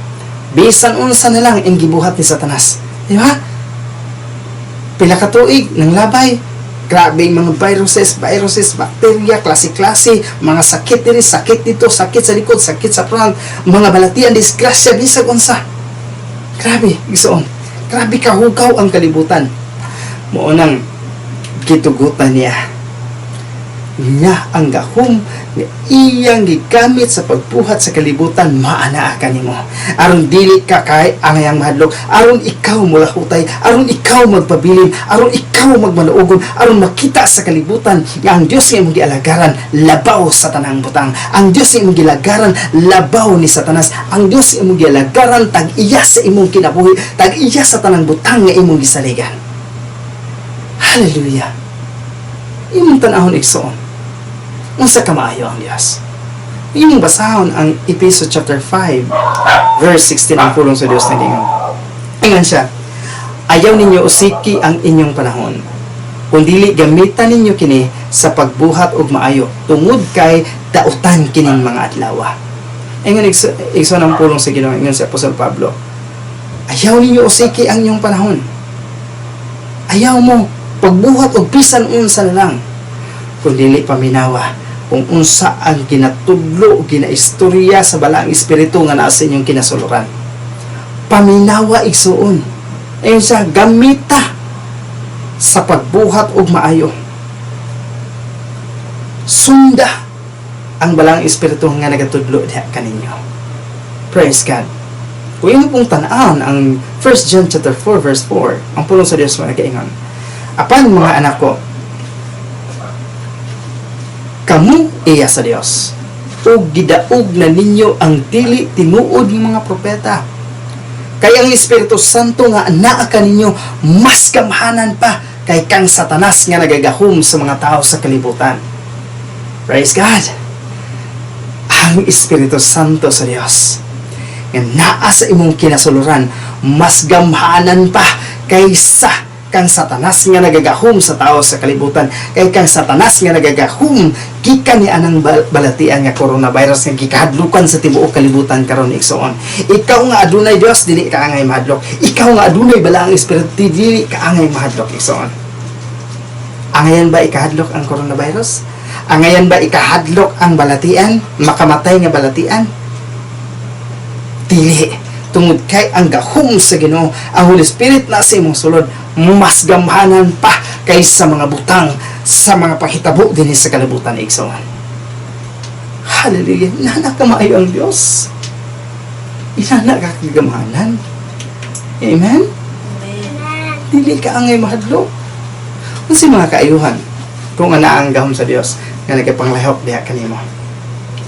Bisan unsa na lang ang gibuhat ni Satanas. Di ba? Pila ka tuig nang labay, grabe mga viruses, bakterya, klase-klase, mga sakit diri, sakit dito, sakit sa likod, sakit sa front, mga balatian, disgrasya, bisag unsa. Grabe, igsoon. Grabe kahugaw ang kalibutan. Mao nang gitugutan niya ang gahom nga iyang gigamit sa pagbuhat sa kalibutan maanaa kanimo. Aron dili ka kay angayang mahadlok, aron ikaw mulahutay, aron ikaw magpabilin, aron ikaw magmanuogon, aron makita sa kalibutan nga ang Dios nga imong gialagaran labaw sa tanang butang. Ang Dios nga imong gilagaran labaw ni Satanas. Ang Dios nga imong gilagaran tag-iya sa imong kinabuhi, tag-iya sa tanang butang nga imong gisaligan. Hallelujah. Imong tan-ahon igsoon. Unsa ka maayo ang Dios? Imong basahon ang Ephesians chapter 5 verse 16 ang pulong sa Dios nagingon. Ingon siya, ayaw ninyo usiki ang inyong panahon, kundi gamitan ninyo kini sa pagbuhat og maayo tungod kay dautan kining mga adlaw. Ingon igsoon ang pulong sa Ginoo, ingon si Apostol Pablo, ayaw ninyo usiki ang inyong panahon. Ayaw mo pagbuhat og bisan unsa na lang, kundi paminawa kung unsa ang ginatudlo o ginaistorya sa balaang espiritu nga naa sa inyong kinasuluran. Paminawa igsuon. Ayun siya, gamita sa pagbuhat og maayo. Sunda ang balaang espiritu nga nagatudlo diha kaninyo. Praise God. Kung inyo pong tan-an ang 1 John chapter 4 verse 4, ang pulong sa Dios mga kaingon, apan mga anak ko, kamu iya sa Dios. ug gidaog na ninyo ang dili tinuod ng mga propeta. Kaya ang Espiritu Santo nga anaa ka ninyo mas gamhanan pa kay kang Satanas nga nagagahom sa mga tao sa kalibutan. Praise God! Ang Espiritu Santo sa Dios nga naa sa imong kinasuluran mas gamhanan pa kaysa kang Satanas nga nagagahom sa tao sa kalibutan, kay kang Satanas nga nagagahom gikan ni anang balatian nga coronavirus nga gikahadlukan sa tibuok kalibutan karon igsoon. Ikaw nga adunay Dios dili ka angay mahadlok. Ikaw nga adunay balaang espiritu dili ka angay mahadlok igsoon. Angayan ba ikahadlok ang coronavirus? Angayan ba ikahadlok ang balatian, makamatay nga balatian? Dili. Tungod kay ang gahom sa Ginoo, ang Holy Spirit na sa imong sulod, mas gamhanan pa kaysa mga butang sa mga pahitabo din sa kalibutan igsoon. Hallelujah! Inana ka maayo ang Dios. Inana ka kagamhanan. Amen? Dili ka angay mahadlok. Kung si mga kaayuhan, kung ana ang gahom sa Dios nga nagpanglahok diha kanimo,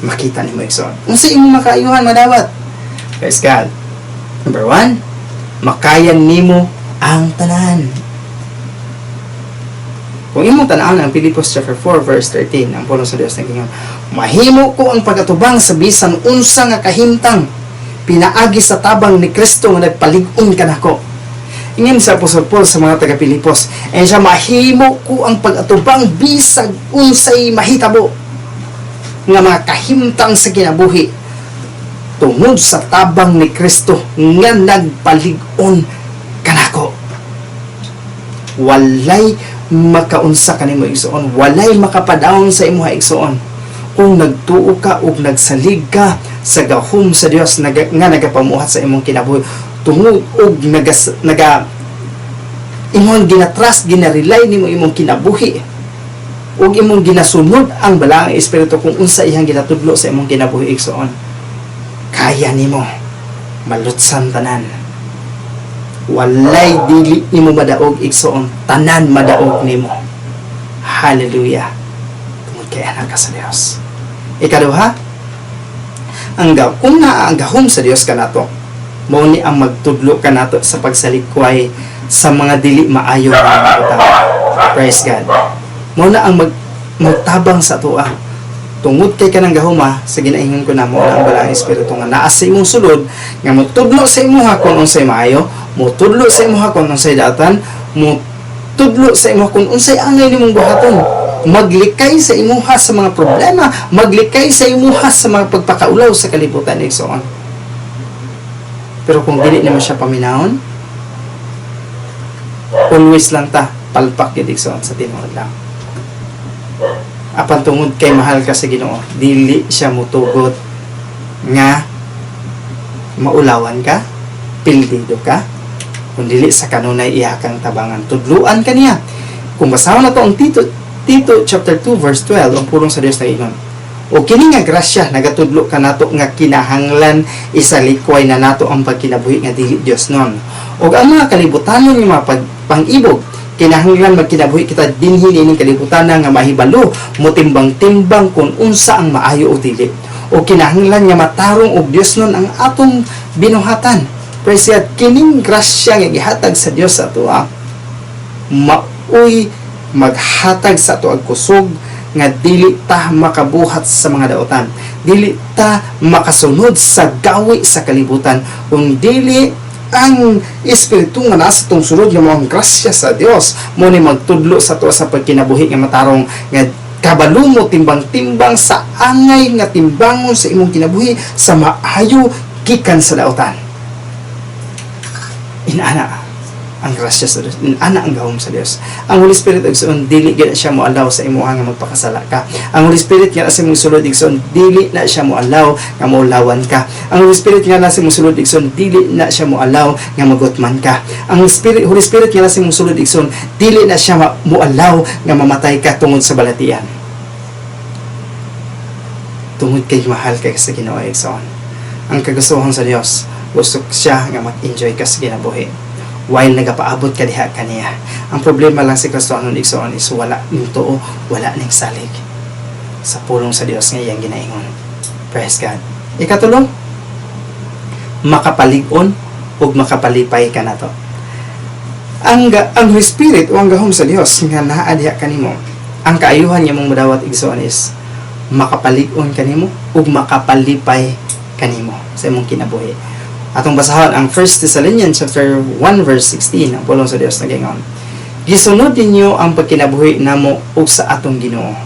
makita nimo igsoon. Kung sa imong makaayuhan madawat. Praise God. Number 1, makayan nimo ang tanan. Kung imong tan-aon ang Filipos chapter 4 verse 13, ang pulong sa Dios naging mahimo ko ang pagatubang sa bisan unsa nga kahimtang pinaagi sa tabang ni Kristo nga nagpalig-on kanako. Ingin sa Apostol Paul sa mga taga Filipos, and siya mahimo ko ang pagatubang bisag unsay mahitabo nga mga kahimtang sa kinabuhi tungod sa tabang ni Kristo nga nagpalig-on kanako. Walay makaunsa kanimo igsoon, walay makapadawon sa imuha igsoon kung nagtuo ka ug nagsalig ka sa gahom sa Dios nga nagapamuhat sa imong kinabuhi tungod og imong ginatras, ginarelay nimo imong kinabuhi ug imong ginasunod ang balaang espiritu kung unsa iyang ginatudlo sa imong kinabuhi igsoon. Kaya nimo malutsan tanan. Walay dili nimo madaog igsoon, tanan madaog nimo. Hallelujah. Tungod kay anak ka sa Dios. Ikaduha, kung naa ang gahom sa Dios kanato, mao ni ang magtudlo kanato sa pagsalikway sa mga dili maayo nga mga utang. Praise God. Mao na ang magtabang sa tuwa. Tungod kay kanang gahuma sa ginaingon ko namo ang balaang espiritu nga naa sa imong sulod nga motudlo sa imuha kung unsay maayo, motudlo sa imuha kung unsay datan, motudlo sa imuha kung unsay angay nimong buhaton, maglikay sa imuha sa mga problema, maglikay sa imuha sa mga pagpakaulaw sa kalibutan igsoon. Pero kung dili nimo siya paminahon, always lang ta palpak gid igsoon sa tinuod lang. Apan tungod kay mahal ka sa Ginoo, dili siya mutugot nga maulawan ka, pildido ka, kung dili sa kanunay iyakang tabangan, tudluan ka niya. Kung basahon na to ang Tito chapter 2 verse 12, ang pulong sa Dios na ingon, o kini nga grasya nagatudlo ka nato nga kinahanglan isalikway na nato ang pagkinabuhi nga dili Dios non. O ang mga kalibutanon nga mga pang-ibog, kinahanglan magkinabuhi kita dinhi ining kalibutan nga mahibalo motimbang-timbang kung unsa ang maayo o dili, o kinahanglan nga matarong og Dios nun ang atong binuhatan. Praise God. Kining grasya nga gihatag sa Dios sa ato maoy maghatag sa ato og kusog nga dili ta makabuhat sa mga daotan, dili ta makasunod sa gawi sa kalibutan, kung dili ang espiritu nga nasa tong sulod nga mga grasya sa Dios mo ni magtudlo sa to sa pagkinabuhi nga matarong nga kabalo mo timbang-timbang sa angay nga timbangon sa imong kinabuhi sa maayo gikan sa daotan. Inana ang grasya sa Dios, inana ang gahom sa Dios. Ang Holy Spirit igsoon dili gid siya moalaw sa imuha nga magpakasala ka. Ang Holy Spirit nga sa imong sulod igsoon dili na siya moalaw nga maulawan ka. Ang Holy Spirit nga sa imong sulod igsoon dili na siya moalaw nga magutman ka. Ang Holy Spirit nga sa imong sulod igsoon dili na siya moalaw nga mamatay ka tungod sa balatian. Tungod kay mahal kay sa Ginoo igsoon. Ang kagustuhan sa Dios, gusto siya nga mag-enjoy ka sa kinabuhi while nagapaabot ka diha kaniya. Ang problema lang si Kristo anon igsoon is wala ning tuo, wala ning salig sa pulong sa Dios nga iyang ginaingon. Praise God. Ikatulong, makapalig-on o makapalipay ka na to. Ang Holy Spirit o ang gahom sa Dios nga naa diha kanimo, ang kaayuhan niya mong madawat igsoon is makapalig-on kanimo o makapalipay kanimo sa imong kinabuhi. Atong basahon ang 1 Thessalonians chapter 1 verse 16, ang pulong sa Dios nagingon, gisunod ninyo ang pagkinabuhi namo ug sa atong Ginoo.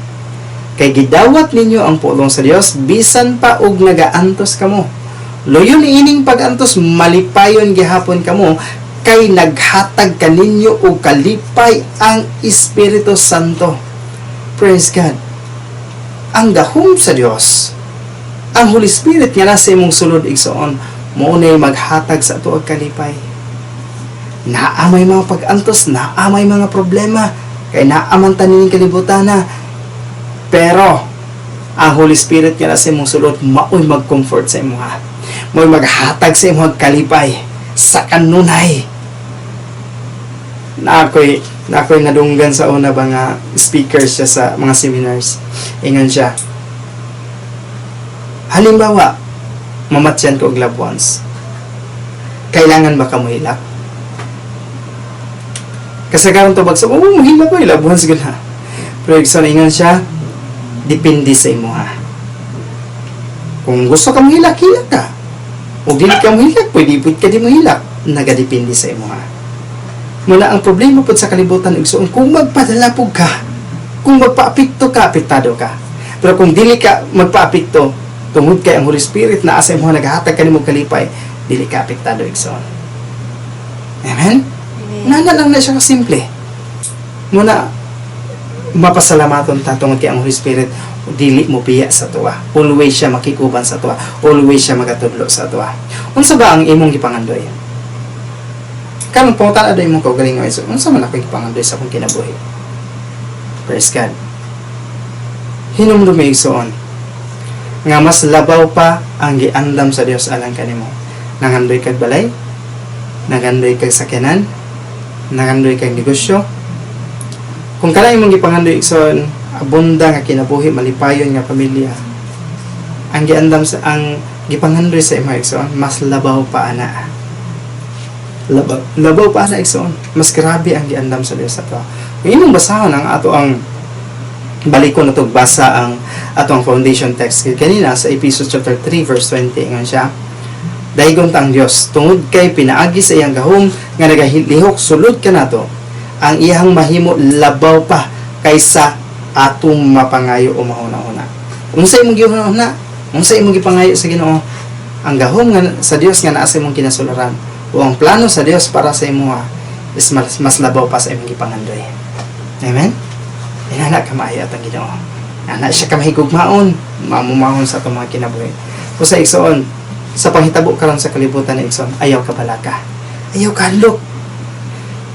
Kay gidawat ninyo ang pulong sa Dios bisan pa og nagaantos kamo. Loyon ining pag-antos malipayon gihapon kamo kay naghatag kaninyo og kalipay ang Espiritu Santo. Praise God. Ang gahom sa Dios, ang Holy Spirit nga nasa imong sulod igsoon, mao nay maghatag sa ato og kalipay. Naa may mga pag-antos, naa may mga problema, kay naaman tanin kalibutan na. Pero ang Holy Spirit nga nasa imong sulod, maoy mag-comfort sa imo ha. Maoy maghatag sa imo og kalipay sa kanunay. Na ako'y nadunggan sa una ba nga speakers siya sa mga seminars. Ingon siya, halimbawa, mamatyan ko og loved ones. Kailangan ba ka mohilak? Kasagaran to bagsa, mohilak ko, loved ones gula. Pero ingon siya, depende sa imo ha. Kung gusto ka mohilak, hilak ka. O dili ka mohilak, pwede ka di mohilak. Nagadepende sa imo ha. Muna ang problema po sa kalibutan igsoon, kung magpadalapog ka, kung magpaapikto ka, apektado ka. Pero kung dili ka magpaapikto, tungod kay ang Holy Spirit na asa mo naghatag kanimo kalipay, dili ka apektado igsoon. Amen? Nana lang na siya kasimple. Muna mapasalamaton ta tungod kay ang Holy Spirit dili mo biya sa tuwa. Always siya makikuban sa tuwa. Always siya magatudlo sa tuwa. Unsa ba ang imong gipangandoy? Karon pangutan aday mo kaugaling nga iso. Unsa man ako gipangandoy sa akong kinabuhi? Praise God. Hinumdum mi igsoon nga mas labaw pa ang giandam sa Dios alang kanimo. Nangandoy kag balay, nangandoy kag sakyanan, nangandoy kag negosyo. Kung kanang imong gipangandoy igsoon, abunda nga kinabuhi, malipayon nga pamilya, ang gipangandoy sa imo igsoon, mas labaw pa ana. Labaw pa ana igsoon, mas grabe ang giandam sa Dios ato. Kung imong basahon ang ato ang balikon na basa ang ato ang foundation text kanina sa Ephesians chapter 3 verse 20 ngan siya, daygon ta ang Dios tungod kay pinaagi sa iyang gahom nga nagahilihok sulod kanato ang iyang mahimo labaw pa kaysa atong mapangayo o mahuna-huna. Unsa imong gihuna? Unsa imong gipangayo sa Ginoo? Ang gahom nga sa Dios nga naa sa imong kinasularan o ang plano sa Dios para sa imo is mas labaw pa sa imong gipangandoy. Amen? Inana ka maayo at ang Ginoo. Ana siya ka mahigugmaon, mamumahon sa atong mga kinabuhi. O sa igsoon, sa panghitabo karon sa kalibutan na igsoon, ayaw ka balaka. Ayaw ka hadlok.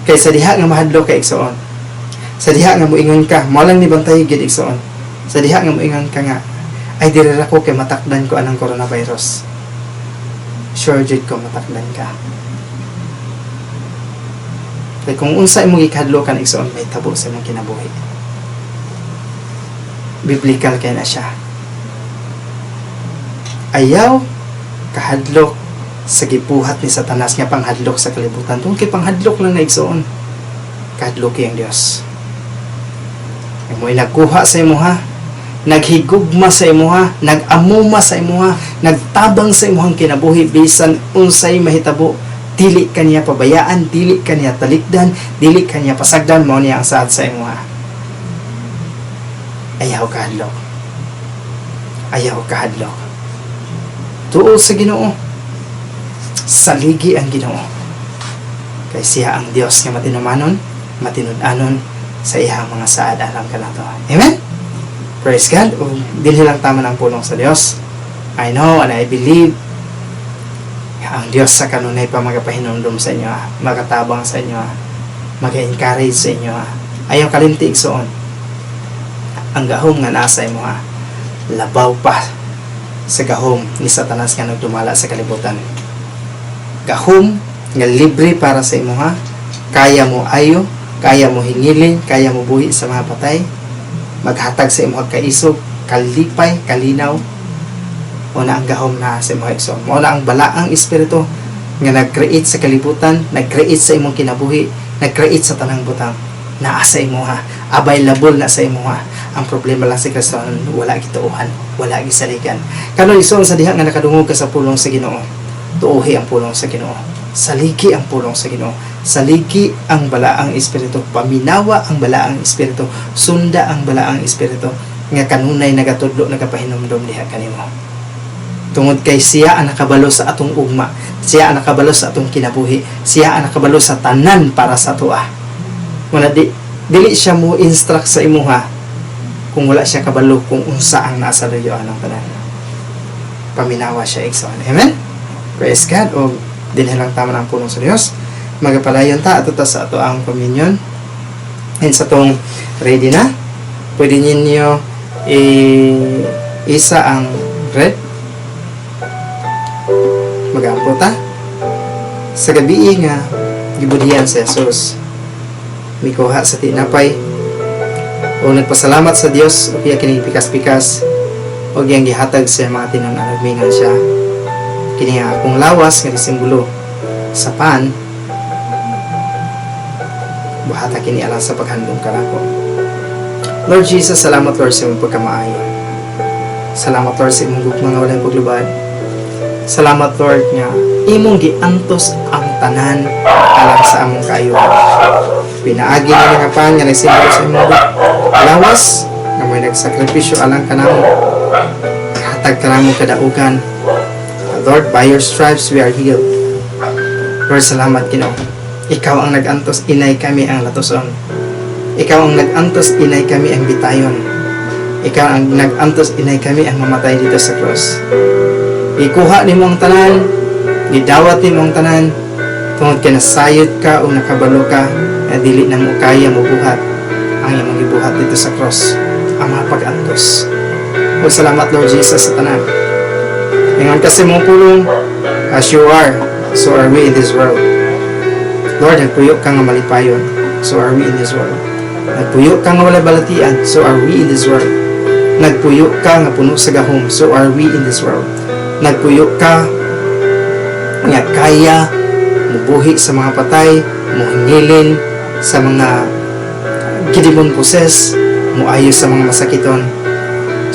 Kay sa diha nga mahadlok ka igsoon. Sa diha nga moingon ka, mao lang ni bantay gid igsoon. Sa diha nga moingon ka nga, ay diri ra ko kay matakdan ko anang coronavirus. Sure jud ko matakdan ka. Kay kung unsa imong gikadlokan igsoon, may tabo sa imong kinabuhi. Biblical kay na siya. Ayaw kahadlok sa gipuhat ni Satanas nga panghadlok sa kalibutan. Tungkol kay panghadlok lang na igsoon. Kahadlok ang Dios. Mo'y nagkuha sa imo ha, naghigugma sa imo ha, nagamuma sa imo ha, nagtabang sa imong kinabuhi bisan unsay mahitabo, dili kaniya pabayaan, dili kaniya talikdan, dili kaniya pasagdan, mao niya ang saad sa imo ha. Ayaw kahadlok. Ayaw kahadlok. Tuo sa Ginoo. Saligi ang Ginoo. Kay siya ang Dios nga matinumanon, matinud-anon sa iyang mga saad alam ka na to. Amen? Praise God. O, dili lang tama ng pulong sa Dios. I know and I believe ang Dios sa kanunay pa magapahinumdum sa inyo, magatabang sa inyo, mag-encourage sa inyo. Ayaw kalintig soon. Ang gahom nga nasa imo labaw pa sa gahom ni Satanas nga nagdumala sa kalibutan. Gahom nga libre para sa imo kaya mo ayo, kaya mo hingilin, kaya mo buhi sa mga patay, maghatag sa imo kaisog, kalipay, kalinaw, mo na ang gahom na sa imong igsoon. Mo na ang balaang espiritu nga nag-create sa kalibutan, nag-create sa imong kinabuhi, nag-create sa tanang butang, naa sa imuha, available na sa imuha. Ang problema lang sa Kristo, wala gituuhan, wala gisaligan. Kanon ison sa diha nga nakadungog ka sa pulong sa Ginoo, tuuhi ang pulong sa Ginoo, saliki ang pulong sa Ginoo, saliki ang balaang espiritu, paminawa ang balaang espiritu, sunda ang balaang espiritu, nga kanunay nagatudlo nagapahinumdom diha kanimo. Tungod kay siya ang nakabalo sa atong ugma, siya ang nakabalo sa atong kinabuhi, siya ang nakabalo sa tanan para sa atoa. Wala dili siya mo instruct sa imuha kung wala siya kabalo kung unsa ang nasa layoan ng tanan. Paminawa siya igsoon. Amen. Praise God. O dinhi lang tama ng pulong sa Dios. Magapalayon ta ato ta sa ato ang communion. And sa tong ready na, pwede ninyo isa ang bread. Magampo ta sa gabi nga gibudihan sa Jesus, mikuha sa tinapay o nagpasalamat sa Dios o kaya kini pikas-pikas o giyang gihatag sa mga tinanagmingan siya. Kini nga akong lawas nga simbolo sa pan, buhata kini alang sa paghandom kanako. Lord Jesus, salamat Lord sa imong pagkamaayo. Salamat Lord sa imong gugma nga walang paglubad. Salamat Lord nga imong giantos ang tanan alang sa among kaayuhan. Pinaagi na nga pan nga nagsimbolo sa imong lawas nga may nagsakripisyo alang kanamo. Hatag kanamo kadaugan. Lord, by your stripes we are healed. Lord, salamat Ginoo. Ikaw ang nag-antos, inay kami ang latoson. Ikaw ang nag-antos, inay kami ang bitayon. Ikaw ang nag-antos, inay kami ang mamatay dito sa cross. Ikuha ni mo ang tanan, gidawat ni mo ang tanan, tungod ka nasayod ka o nakabalo ka, na dili na mo kaya mo buhat ang iyong gibuhat dito sa cross, ang mga pag-antos. O salamat Lord Jesus sa tanan. Ngayon kasi mo pulong, as you are, so are we in this world. Lord, nagpuyo ka nga malipayon, so are we in this world. Nagpuyo ka nga wala balatian, so are we in this world. Nagpuyo ka nga puno sa gahom, so are we in this world. Nagpuyo ka nga kaya mubuhi sa mga patay, muhingilin sa mga gidimon poses, muayo sa mga masakiton,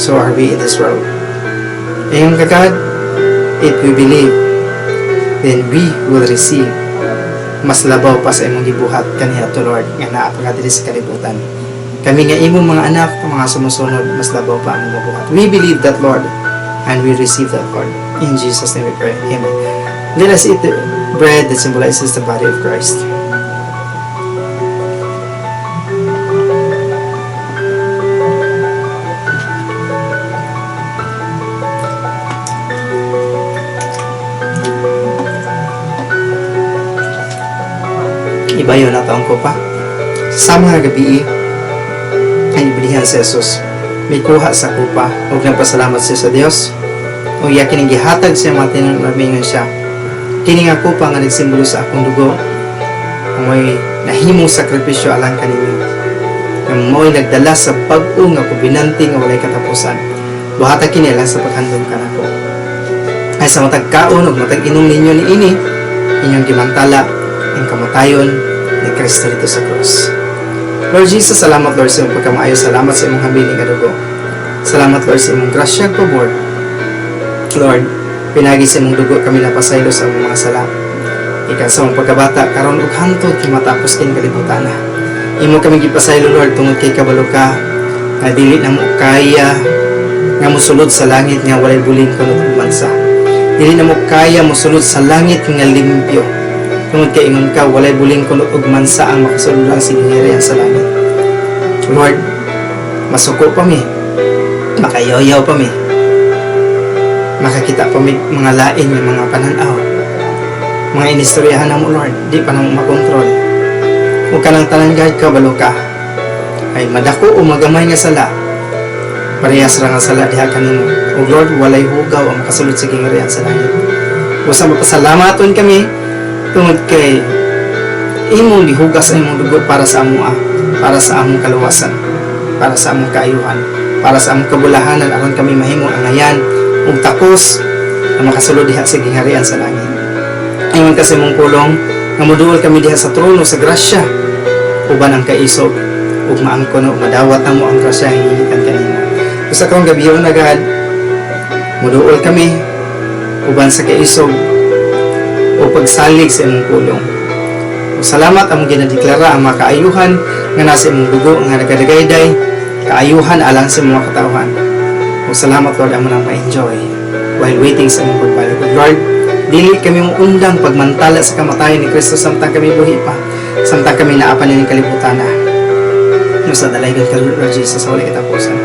so are we in this world. Ayon ka God, if we believe, then we will receive mas labaw pa sa imong gibuhat kaniya to Lord nga naa pa diri sa kalibutan. Kami nga imong mga anak, mga sumusunod, mas labaw pa ang mabuhat. We believe that Lord, and we receive that Lord. In Jesus' name we pray. Amen. Let us eat the bread that symbolizes the body of Christ. Ibayo na taong ko pa. Sa mga gabi ay ibilihan sa Jesus. May kuha sa kupa. Huwag nang pasalamat siya sa Dios. O yakin ang gihatag siya mga tinanagmingan siya. Kini nga kupa nga nagsimbolo sa akong dugo. Ang may nahimong sakripisyo alang kaninyo. Ang mo'y nagdala sa bag-o nga kubinanti nga walay katapusan. Buhatag kini lang sa paghandom kanako. Ay sa matag kaon o matag inom ninyo ni ini, inyong gimantala ang kamatayon ni Kristo dito sa cross. Lord Jesus, salamat Lord sa imong pagkamaayo. Salamat sa imong habiling nga dugo. Salamat Lord sa imong grasya ko, Lord. Lord, pinagi sa imong dugo kami napasaylo sa among mga sala. Ikaw sa among pagkabata, karon ug hantod kay matapos kini kalibutan na. Imo kami gipasaylo Lord tungod kay kabalo ka nga dili na mo kaya nga mosulod sa langit nga walay buling kuno ug mansa. Dili na mo kaya mosulod sa langit nga limpyo. Tungod kay ingon ka, walay buling kulot ug mansa ang makasulod lang sinihirian sa langit. Lord, masuko pa mi, makayoyaw pa mi, makakita pa mi mga lain ng mga pananaw, mga inistoryahan na mo Lord, di pa na mo makontrol. Huwag ka nang talanggad ka, balo ka, ay madako o magamay nga sala, parehas ra nga sala diha kanimo. O Lord, walay hugaw ang makasulod sa gingharian sa langit. O sa mapasalamaton kami, tungod kay imong gihugas ang imong dugo para sa among para sa among kaluwasan, para sa among kaayuhan, para sa among kabulahanan aron kami mahimong angayan o ug takos na makasulod diha sa gingharian sa langit. Ingon kasi mong pulong nga moduol kami diha sa trono sa grasya uban ang kaisog ug maangkon ug madawat namo ang grasya nga gikan kanina. Usa karong gabihon agad moduol kami uban sa kaisog o pagsalig sa imong pulong. Ug salamat among ginadeklara ang mga kaayuhan nga nasa imong dugo nga nagadagayday, kaayuhan alang sa mga katawhan. Ug salamat Lord amo nang ma-enjoy while waiting sa imong pagbalik. Lord, dili kami mo undang pagmantala sa kamatayon ni Kristo samtang kami buhi pa, samtang kami naapan ni kalibutan na. No sa dalaygon ka Lord Jesus sa wala katapusan.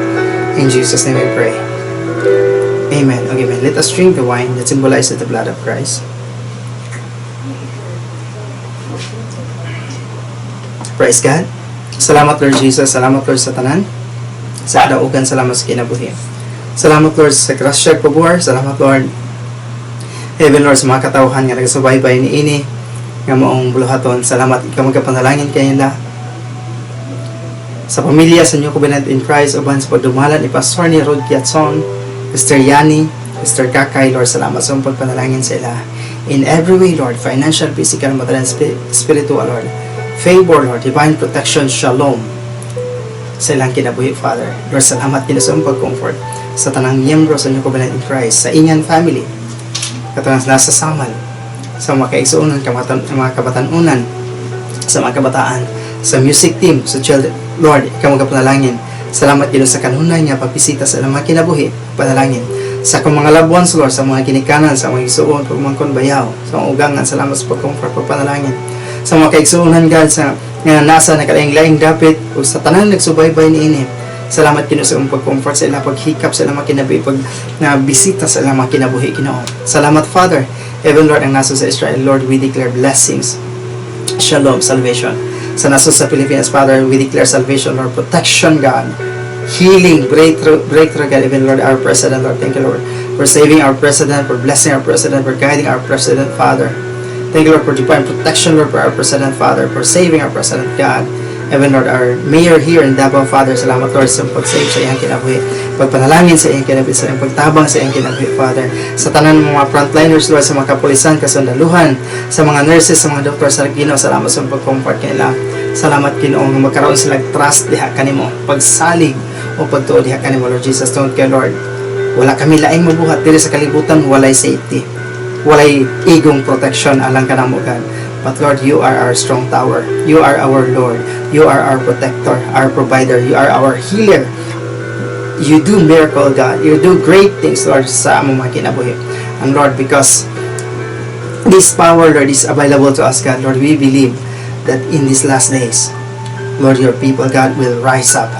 In Jesus' name we pray. Amen. Okay, amen. Let us drink the wine that symbolizes the blood of Christ. Praise God. Salamat Lord Jesus. Salamat Lord sa tanan. Sa adaugan, salamat sa kinabuhi. Salamat Lord sa grasya pagbuhar. Salamat Lord. Heaven Lord sa mga katawhan nga nagasubaybay ni ini nga moong buluhaton. Salamat ikaw magkapanalangin kanila sa pamilya sa New Covenant in Christ uban sa pagdumalan ni Pastor ni Rod Kiatson, Mr. Yani, Mr. Kakay. Lord, salamat sa mong pagpanalangin sa ila in every way Lord, financial, physical, material, spiritual Lord, favor Lord, divine protection, shalom sa ilang kinabuhi Father. Lord, salamat kina sa mong pag-comfort sa tanang miyembro sa New Covenant in Christ, sa inyong family katulad nasa samal sa mga kaigsuunan, mga kabatanunan, sa mga kabataan, sa music team, sa children. Lord, ikaw magpanalangin. Salamat kino sa kanunay nga pagbisita sa ilang mga kinabuhi, panalangin. Sa akong mga loved ones, Lord, sa mga kinikanan, sa mga igsuon, pagmangkon bayaw, sa mga ugangan, salamat sa pag-comfort, pagpanalangin. Sa mga kaigsuunan, God, sa nga nasa nakalaing-laing dapit, o sa tanan nagsubaybay ni ini. Salamat kino sa imong pag-comfort sa ilang paghikap sa ilang mga kinabuhi, pag bisita sa ilang mga kinabuhi, Ginoo. Salamat, Father. Heaven, Lord, ang naso sa Israel, Lord, we declare blessings, shalom, salvation. Sa naso sa Pilipinas, Father, we declare salvation, Lord, protection, God, healing, breakthrough, God, even, Lord, our President, Lord, thank you, Lord, for saving our President, for blessing our President, for guiding our President, Father. Thank you, Lord, for divine protection, Lord, for our President, Father, for saving our President, God. Even, Lord, our mayor here in Davao, Father, salamat, Lord, sa pag-save sa iyang kinabuhi, pagpanalangin sa iyang kinabuhi, sa iyang pagtabang sa iyang kinabuhi, Father. Sa tanan mga frontliners, Lord, sa mga kapulisan, kasundaluhan, sa mga nurses, sa mga doktor, sa Ginoo, salamat sa pag-comfort kanila. Salamat, Ginoo, nga magkaroon sila trust diha kanimo, pagsalig o pagtuo diha kanimo, Lord Jesus. Tungod kay Lord, wala kami laing mabuhat diri sa kalibutan, walay safety, walay igong protection alang kanamo, God. But Lord, you are our strong tower. You are our Lord. You are our protector, our provider. You are our healer. You do miracle, God. You do great things, Lord, sa among mga kinabuhi. And Lord, because this power, Lord, is available to us, God, Lord, we believe that in these last days, Lord, your people, God, will rise up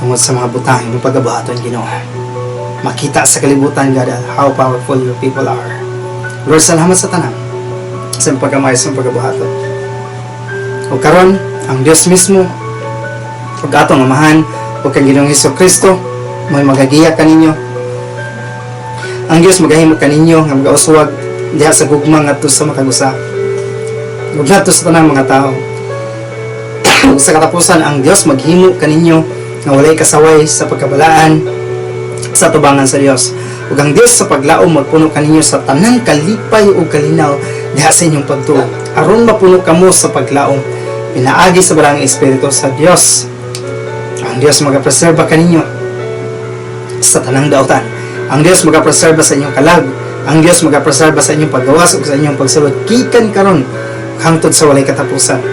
tungkol sa mga butang ng pagkabuhaton, Ginoo. Makita sa kalibutan, God, how powerful your people are. Lord, salamat sa tanan sa pagkamayos ng pagkabuhaton. O karon, ang Diyos mismo, ug atong amahan, ug kang Ginoong Hesukristo, may magagiya kaninyo. Ang Diyos magahimo kaninyo nga magauswag diha sa gugma ngadto sa makagusa. Ug ngadto sa tanang mga tao. Ug sa katapusan, ang Diyos maghimo kaninyo nga walay kasaway sa pagkabalaan sa tubangan sa Dios. Ug ang Dios sa paglaom magpuno kaninyo sa tanang kalipay ug kalinaw diha sa inyong pagtuo, aron mapuno kamo sa paglaom pinaagi sa barang espiritu sa Dios. Ang Dios magapreserba kaninyo sa tanang daotan. Ang Dios magapreserba sa inyong kalag. Ang Dios magapreserba sa inyong paggawas ug sa inyong pagsulod gikan karon hangtod sa walay katapusan.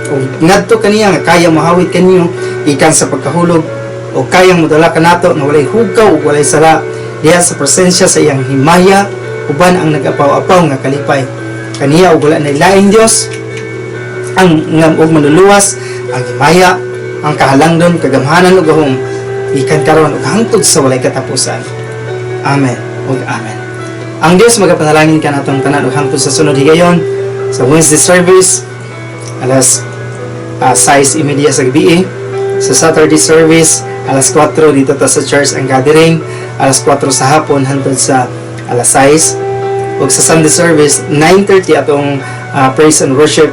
Ug ngadto kaniya nga kaya mahawid kaninyo gikan sa pagkahulog o kayang modala kanato nga walay hugaw ug walay sala diha sa presensya sa iyang himaya uban ang nag-apaw-apaw nga kalipay. Kaniya ug wala na laing Dios ang ngam ug manluluwas, ang himaya, ang kahalangdon, kagamhanan ug gahom gikan karon ug hangtod sa walay katapusan. Amen ug amen. Ang Dios magapanalangin kanatong tanan ug hangtod sa sunod higayon sa Wednesday service alas 6:30 sa gabi. Sa Saturday service alas 4 dito ta sa church ang gathering, alas 4 sa hapon hangtod sa alas 6. Ug sa Sunday service 9:30 atong praise and worship,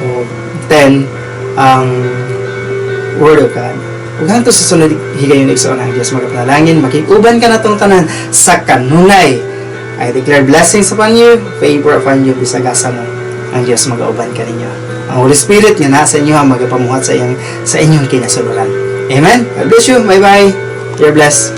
ug 10 ang Word of God. ug hangtod sa sunod higayon igsoon ang Dios magapanalangin makikuban ka natong tanan sa kanunay. I declare blessings upon you, favor upon you, bisag asa mo ang Dios magauban ka ninyo. Ang Holy Spirit nga nasa inyo ang magapamuhat sa inyong kinasuluran. Amen. God bless you. Bye bye. You're blessed.